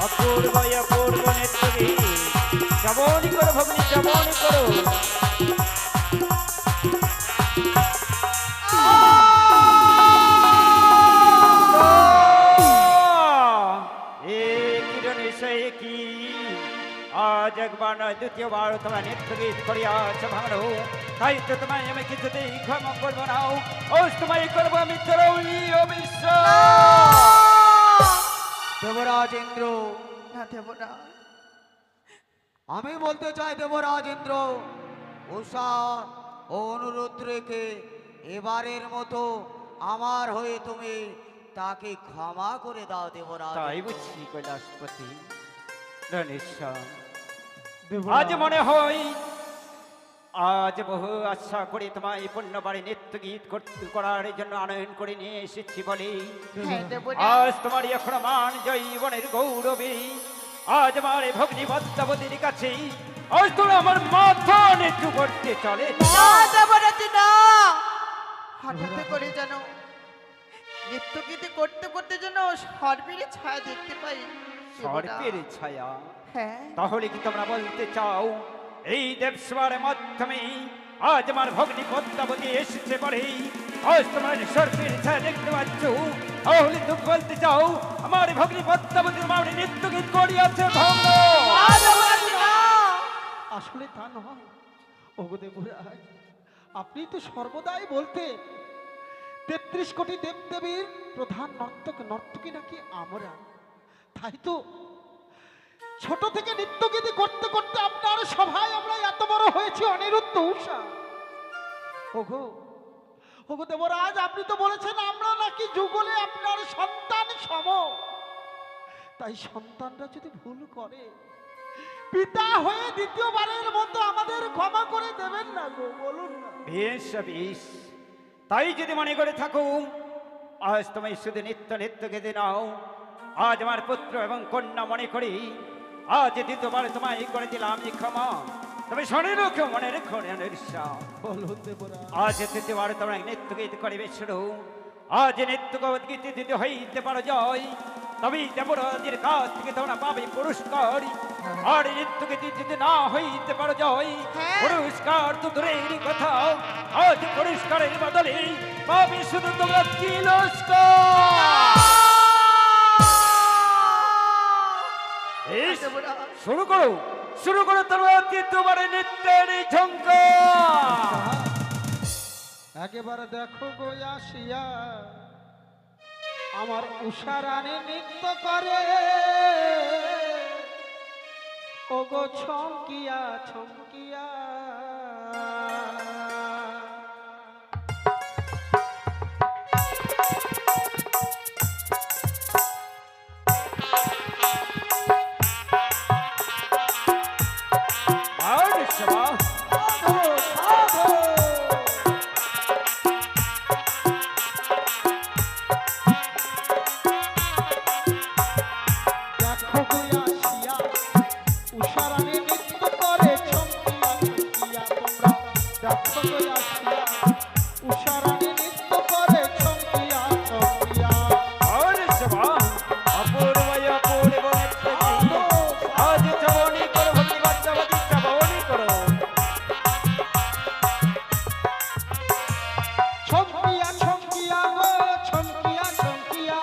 অপূর্ব অপূর্ব নৃত্য গীত শ্রবণ করো ভগ্নী, শ্রবণ করো। আজ একবার নয় দ্বিতীয়বার তোমরা নৃত্য গীত করিয়াছ ভাঙলো, তাই তো তোমায় আমি কিছুতেই ক্ষমা করবো না। ও তোমায় করবো আমি চরমী অবিশ্বাস।
দেবরাজ ইন্দ্র,
না দেবরা
আমি বলতে চাই দেবরাজ ইন্দ্র, উষা ও অনুরুদ্রকে এবারের মতো আমার হয়ে তুমি তাকে ক্ষমা করে দাও দেবরাজ।
তাই বুঝছি কৈলাসপতি। রণেশ্বর,
দেবরাজ।
আজ মনে হয় আজ বহু আশা করে তোমায় পূর্ণ বাড়ি নৃত্য গীত করার জন্য আনয়ন করে নিয়ে এসেছি বলে
হ্যাঁ দেবরা
আজ তোমার এখন মান জৈবনের গৌরবে আজ আমার এই ভগ্নী পদ্মাবতীর কাছে আজ তুমি আমার মাথা নিচু করতে চলে।
না দেবরাজ না হঠাৎ করে যেন নৃত্য গীতি করতে করতে যেন সর্বের ছায়া দেখতে পাই দেবরা।
সর্পের ছায়া?
হ্যাঁ
তাহলে কি তোমরা বলতে চাও এই দেবসভার মাধ্যমে আজ আমার ভগ্নী পদ্মাবতী এসেছে বলে আজ তোমার সর্পের ছায়া দেখতে পাচ্ছ? তাহলে তুমি বলতে চাও আমার ভগ্নী পদ্মাবতীর মামনি নৃত্য গীত করিয়াছে ভঙ্গ?
না দেবরাজ না
আসলে তা নয়। ওগো দেবরাজ, আপনি তো সর্বদাই বলতেন ৩৩ কোটি দেবদেবীর প্রধান নর্তক নর্তকী নাকি আমরা। তাই তো ছোট থেকে নৃত্যগীতি করতে করতে আপনার সভায় আমরা এত বড় হয়েছি অনিরুদ্ধ উষা। ওগো ওগো দেবরাজ, আপনি তো বলেছেন আমরা নাকি যুগলে আপনার সন্তান সম। তাই সন্তানরা যদি ভুল করে পিতা হয়ে দ্বিতীয়বারের মতো আমাদের ক্ষমা করে দেবেন না গো, বলুন না।
বেশ বেশ, তাই যদি মনে করে থাকো আজ তুমি শুধু নিত্য নিত্য কেঁদে নাও। আজ আমার পুত্র এবং কন্যা মনে করি আজ দ্বিতীয়বার তোমায় করে দিলাম এই ক্ষমা। তবে শোনে রেখো, মনে রেখো নির্ষা,
বলুন দেবরাজ।
আজ তৃতীয়বার তোমরা নৃত্য গীত করিবে শুরু। আজ নৃত্য গীত যদি হইতে পারো জয়, তবেই দেবরাজের কাছ থেকে তোমরা পাবে পুরস্কার। আর নৃত্য গীত যদি না হইতে পারো জয়,
হ্যাঁ।
পুরস্কার তো দূরের কথা, আজ পুরস্কারের বদলে পাবে শুধু তোমরা তিরস্কার। বেশ, শুরু করো শুরু করো তোমরা তৃতীয়বারে নৃত্যের এই ঝঙ্কার।
একেবারে দেখো গো আসিয়া আমার উষারানী নৃত্য করে। ওগো ছমকিয়া ছমকিয়া
আর সবা
দেখো গো আসিয়া উষারানী নৃত্য করে ছমকিয়া ছমকিয়া। তোমরা দেখো গো আসিয়া উষারানী নৃত্য করে ছমকিয়া ছমকিয়া।
আর সবা অপূর্বয় অপূর্ব নৃত্যটি আজ চবনি করো, ভক্তি বাচ্চাবাদী চবনি করো।
ছমকিয়া ছমকিয়া গো ছমকিয়া ছমকিয়া।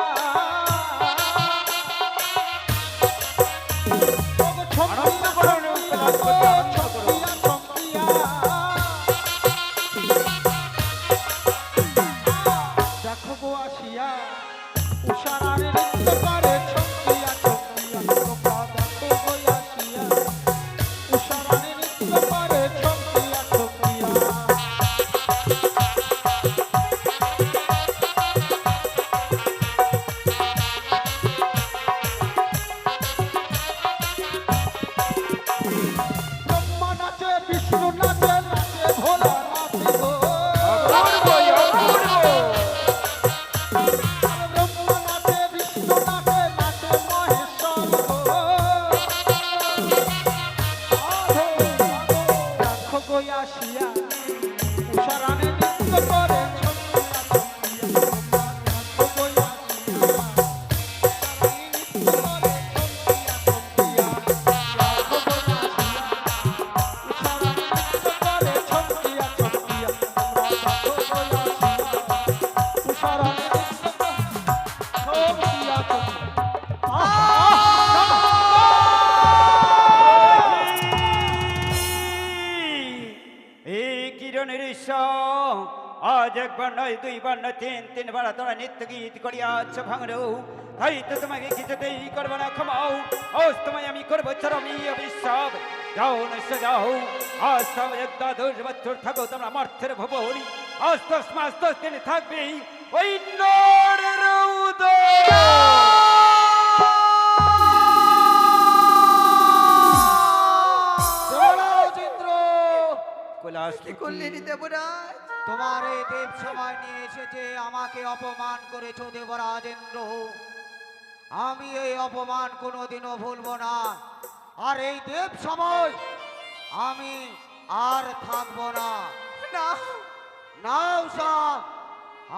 ওগো
আনন্দ
ছমকিয়া
করো, উল্লাস করো, আনন্দ করো।
ছমকিয়া ছমকিয়া। দেখো গো আসিয়া উষারানী নৃত্য করে ছমকিয়া ছমকিয়া। তোমরা দেখো গো আসিয়া উষারানী নৃত্য করে ছমকিয়া ছমকিয়া। ব্রহ্মা নাচে, বিষ্ণু নাচে, নাচে ভোলা নাচে গো।
অপূর্বয় অপূর্ব।
ব্রহ্মা নাচে, বিষ্ণু নাচে, নাচে মহেশ্বর গো। দেখো গো আসিয়া উষারানী নৃত্য করে ছমকিয়া ছমকিয়া। দেখো গো আসিয়া উষারানী নৃত্য করে ছমকিয়া ছমকিয়া। দেখো গো আসিয়া উষারানী নৃত্য করে ছমকিয়া ছমকিয়া। তোমরা দেখো গো আসিয়া উষারানী নৃত্য করে ছমকিয়া ছমকিয়া।
এই কিরণের সং আজ একবার নয়, দুইবার নয়, তিনবার তোরা নিত্য গীত করিয়াছ ভাঙরো। তাই তো তোমাকে কিছুতেই করবো না ক্ষমাও। আজ তোমায় আমি করবো চরমী অভিশাপ। যাও নৈশ যাও, আজ তোমার ১-১০ বছর থাকো তোমরা মর্থের ভবন। আজ ১০ মাস ১০ দিন থাকবে ওই নরের উদয়।
দেবরাজেন্দ্র,
কৈলাস
কি করলেন দেবরাজ?
তোমার এই দেব সভায় নিয়ে এসেছে আমাকে অপমান করেছো দেবরাজেন্দ্র। আমি এই অপমান কোনোদিনও ভুলবো না। আর এই দেব সময় আমি আর থাকবো না।
না,
না উষা,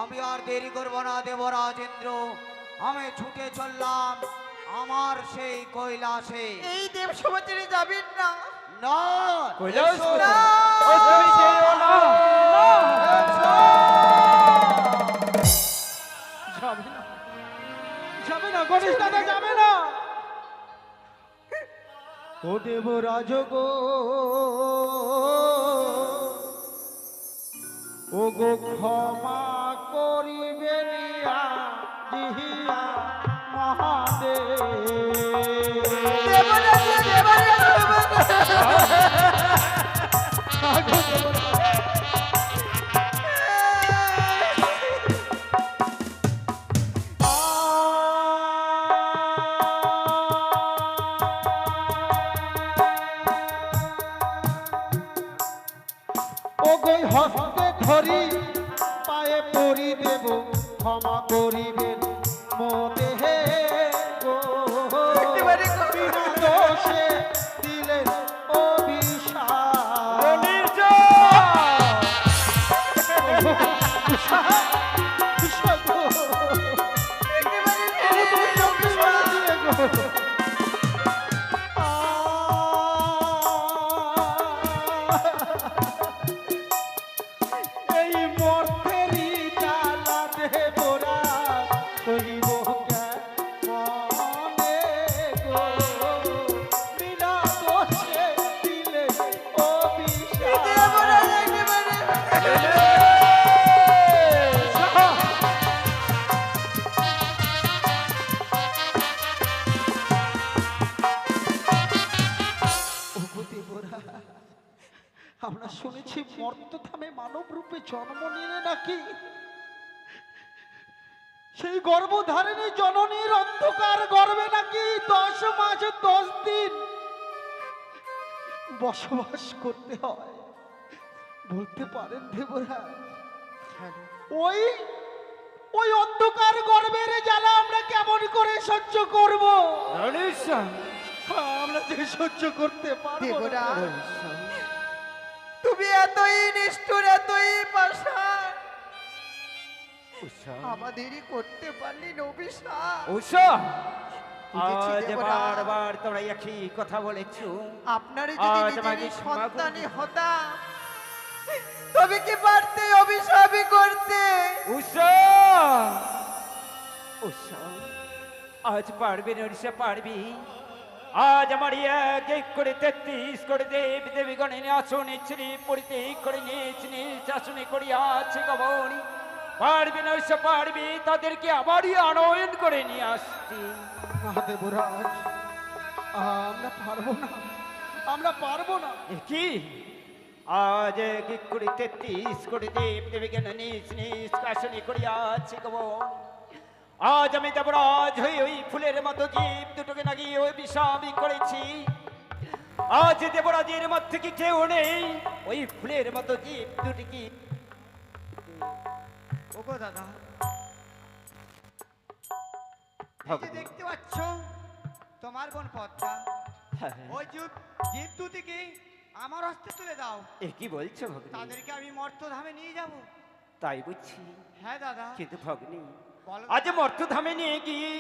আমি আর দেরি করবো না দেবরাজেন্দ্র। আমি ছুটে চললাম আমার সেই কৈলাসে।
এই দেব সমাজে যাবেন না।
না,
কৈলাস
এসো।
কোথায়? ও তুমি যেও না।
যাবে না, যাবে না গণেশ দাদা, যাবে না। ও দেবরাজ গো, ও গো ক্ষমা করিবেন জিহিয়া মহাদেব। ও গো হস্তে ধরি পায়ে পরি দেব, ক্ষমা করিবেন মোতে হে গো। বিনা দোষে দিলেন অভিশাপ। বিষয় গো, বিষয় দিলে গো। এই মর্তেরই জ্বালা দেবরা সহিব কেমনে গো, বিনা দোষে দিলে আমরা শুনেছি মর্তধামে মানব রূপে জন্ম নিলে নাকি সেই গর্ভধারিণী জননীর অন্ধকার গর্ভে নাকি 10 মাস 10 দিন বসবাস করতে হয়। বলতে পারেন দেবরাজ, ওই ওই অন্ধকার গর্ভের জ্বালা আমরা কেমন করে সহ্য করব? আমরা যে সহ্য করতে পারবো না।
তুমি এতই নিষ্ঠুর, এতই পাষাণ, আমাদেরই করতে পারলি অভিশাপ। বুঝেছি
আজ
দেবরাজ।
বারবার তোমরা একই কথা বলেছো।
আপনার যদি
আজ
নিজেরই
আমাকে ক্ষমা
সন্তানই
করুন।
হতাম, তবে কি পারতে অভিশাপই করতে?
আজ পারবি না উড়িষ্যা, পারবি। আজ আমার এক এক করে 33 করে দেব দেবীগণে আসনে ছিলি পড়িতে করে নিচ নিচ আসনে করিয়াছে গবনি। পারবি না উড়িষ্যা, পারবি। তাদেরকে আবারই আনয়ন করে নিয়ে আসছি।
দেবরাজ, আমরা পারবো না, আমরা পারবো না।
এ কি আজ এক এক করে 33 করে দেব দেবীগণ নিচ নিচ আসনে করিয়াছে গবনি। আজ আমি দেবরাজ হয়ে ওই ফুলের মতো জীব দুটোকে নাকি ওই বিষামি করেছি। আজ দেবরাজের মধ্যে কি কেউ নেই? ওই ফুলের মতো জীব দুটি কি
ওগো দাদা, এই যে দেখতে পাচ্ছ তোমার বোন পদ্মা, ওই জীব দুটিকে আমার হস্তে তুলে দাও।
এ কি বলছো ভগ্নি?
তাদেরকে আমি মর্তধামে নিয়ে যাব।
তাই বুঝছি,
হ্যাঁ দাদা,
কিন্তু ভগ্নি
বলো
আজ মর্তধামে নিয়ে গিয়ে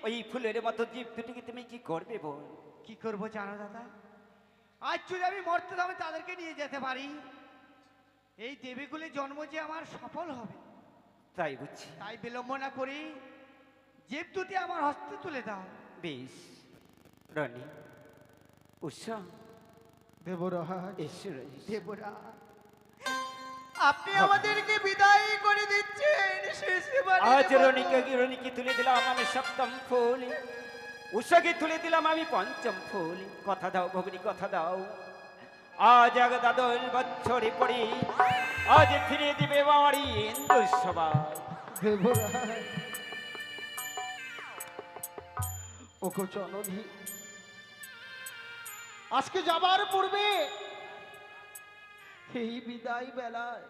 ওই ফুলের মতো জীব দুটিকে তুমি কি করবে বল?
কি করবো জানো দাদা? আজ যদি আমি মর্তধামে তাদেরকে নিয়ে যেতে পারি, এই দেবীগুলির জন্ম যে আমার সফল হবে।
তাই বুঝছি,
তাই বিলম্ব না করি জীব দুটি আমার হস্তে তুলে দাও।
বেশ। রানী উষা,
দেবরাজ,
ঈশ্বর
দেবরাজ, আপনি আমাদেরকে বিদায় করে দিচ্ছেন শেষবারের
আজ
মতো।
রনিকে তুলে দিলাম আমি সপ্তম ফুল, উষাকে তুলে দিলাম আমি পঞ্চম ফুল। কথা দাও ভগ্নি, কথা দাও। আজ এক দ্বাদশ বছরে পড়ি, আজ ফিরে দিবে বাড়ি ইন্দু সবাই।
দেবরাজ, ওগো জননী, আজকে যাবার পূর্বে এই বিদায় বেলায়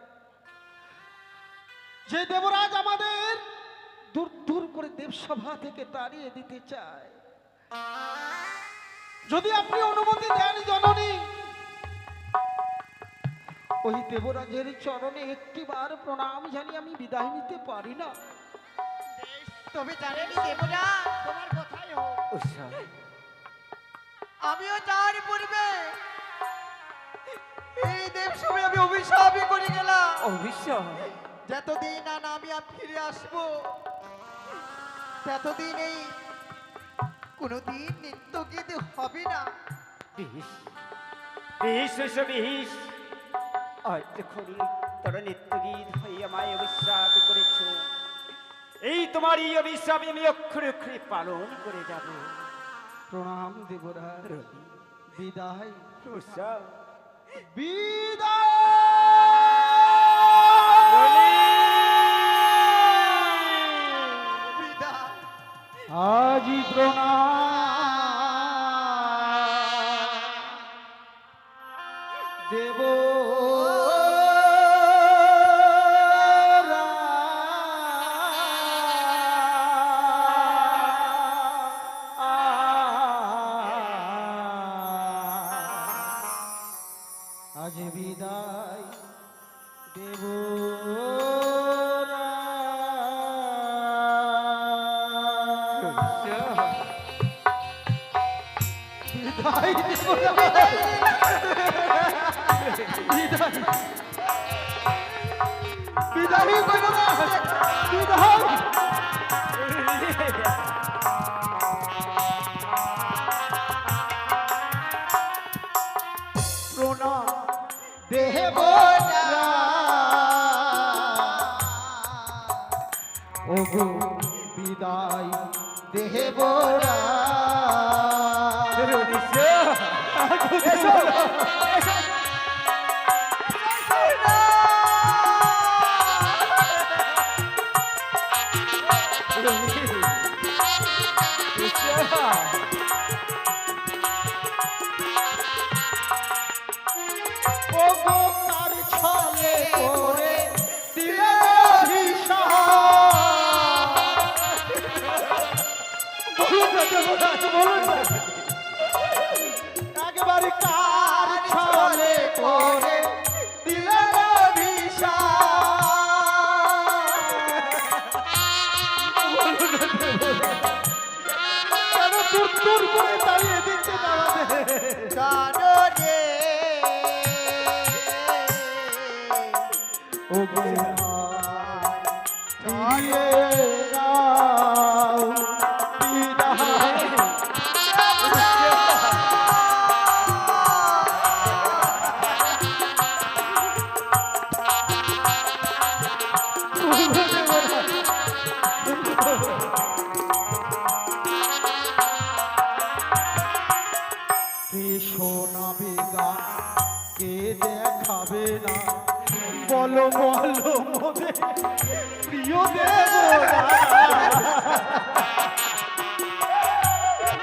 যে দেবরাজ আমাদের দূর দূর করে দেবসভা থেকে তাড়িয়ে দিতে চায়, যদি আপনি অনুমতি দেন জননী, ওই দেবরাজের চরণে একটিবার প্রণাম জানিয়ে আমি বিদায় নিতে পারি না?
তবে জানেন দেবরাজ,
তোমার কথাই হোক।
উষা,
আমিও তার পূর্বে এই দেবসভায় আমি অভিশাপই করে গেলাম।
অবশ্যই
যতদিন না আমি আর ফিরে আসবো, ততদিন এই কোনোদিন নৃত্য গীত হবে না।
বিষ বিষ এসো বিষ। আজ যখন তোর নিত্য গীত হয়ে আমায় অভিশ্রাপ করেছ, এই তোমার এই অভিশ্রাপ আমি অক্ষরে অক্ষরে পালন করে যাব।
প্রণাম দেবরাজ,
রবি,
বিদায়
প্রসাদ,
আজি প্রণাম দেব আজ বিদায় দেব বিদায় বিদায় বিদায় প্রণাম দেব ওগো বিদায় দেব ওগো কার ছলে করে দিলে একেবারে কার ছলে করে দিলে দূর করে তাড়িয়ে দিচ্ছে
কারণে
ও গো ফিরিয়ে নাও বিদায় কে শোনাবে গান, কে দেখাবে না, বলো বলো মোদের প্রিয় দেবরা।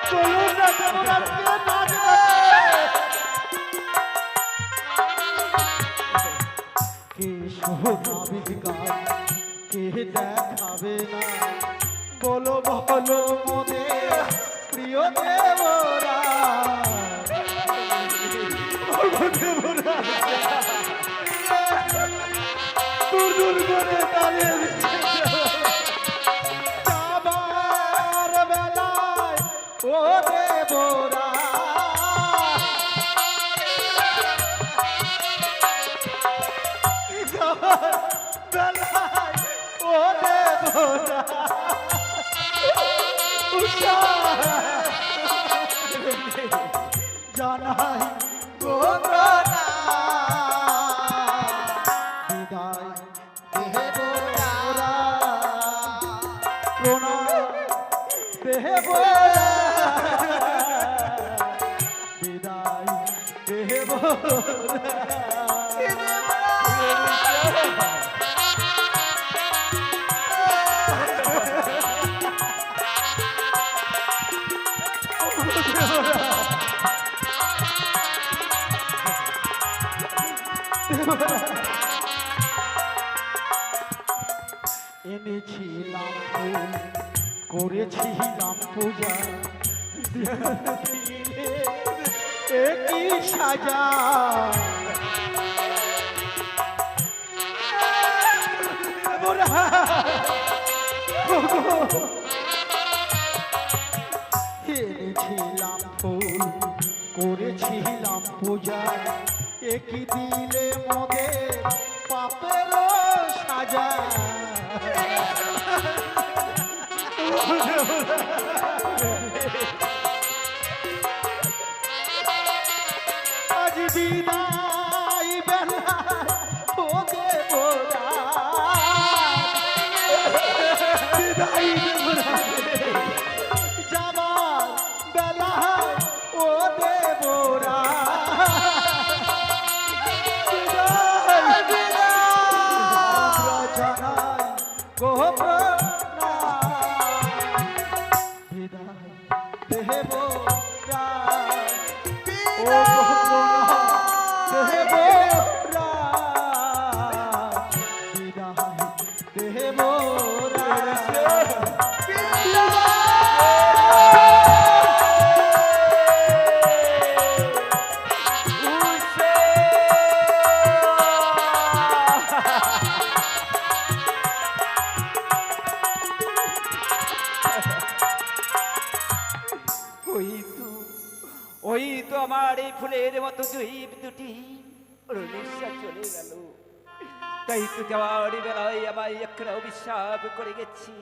চলুন না দেবরাজ, কে নাচবে? কে শোনাবে গান, কে দেখাবে না, বলো বলো মোদের প্রিয় দেবরা। দেবরা দূর দূর করে দাঁড়িয়ে দিচ্ছে যাবার বেলায় ও দেবরা। যাবার বেলায় ও দেবরা জানাই গোনা বিদায় দেবরা। প্রণাম দেবরা, বিদায় দেবরা। এনেছিলাম ফুল, করেছিলাম পূজা, দিলে একই সাজা। এনেছিলাম ফুল, করেছিলাম পূজা, একই দিলে মোদের পাপের সাজা। বিদায় বেলা ও দেবরাজ বিদায় দেবরাজ যাবার বেলা ও দেবরাজ রচনায় গোপনা বিদায় দেবরাজ ও দেবরাজ বিদায় দেবরাজ
ওই তো আমার এই ফুলের মতো জৈব দুটি রনিশা চলে গেল। তাই তো যাওয়ার বেলায় আমায় একটা অভিশাপ করে গেছি।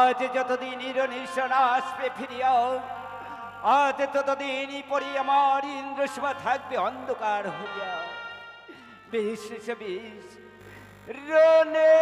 আজ যতদিন রনিশা না আসবে ফিরিয়াও, আজ ততদিনই পরে আমার ইন্দ্রসভা থাকবে অন্ধকার হইয়া। বেশ বেশ রনে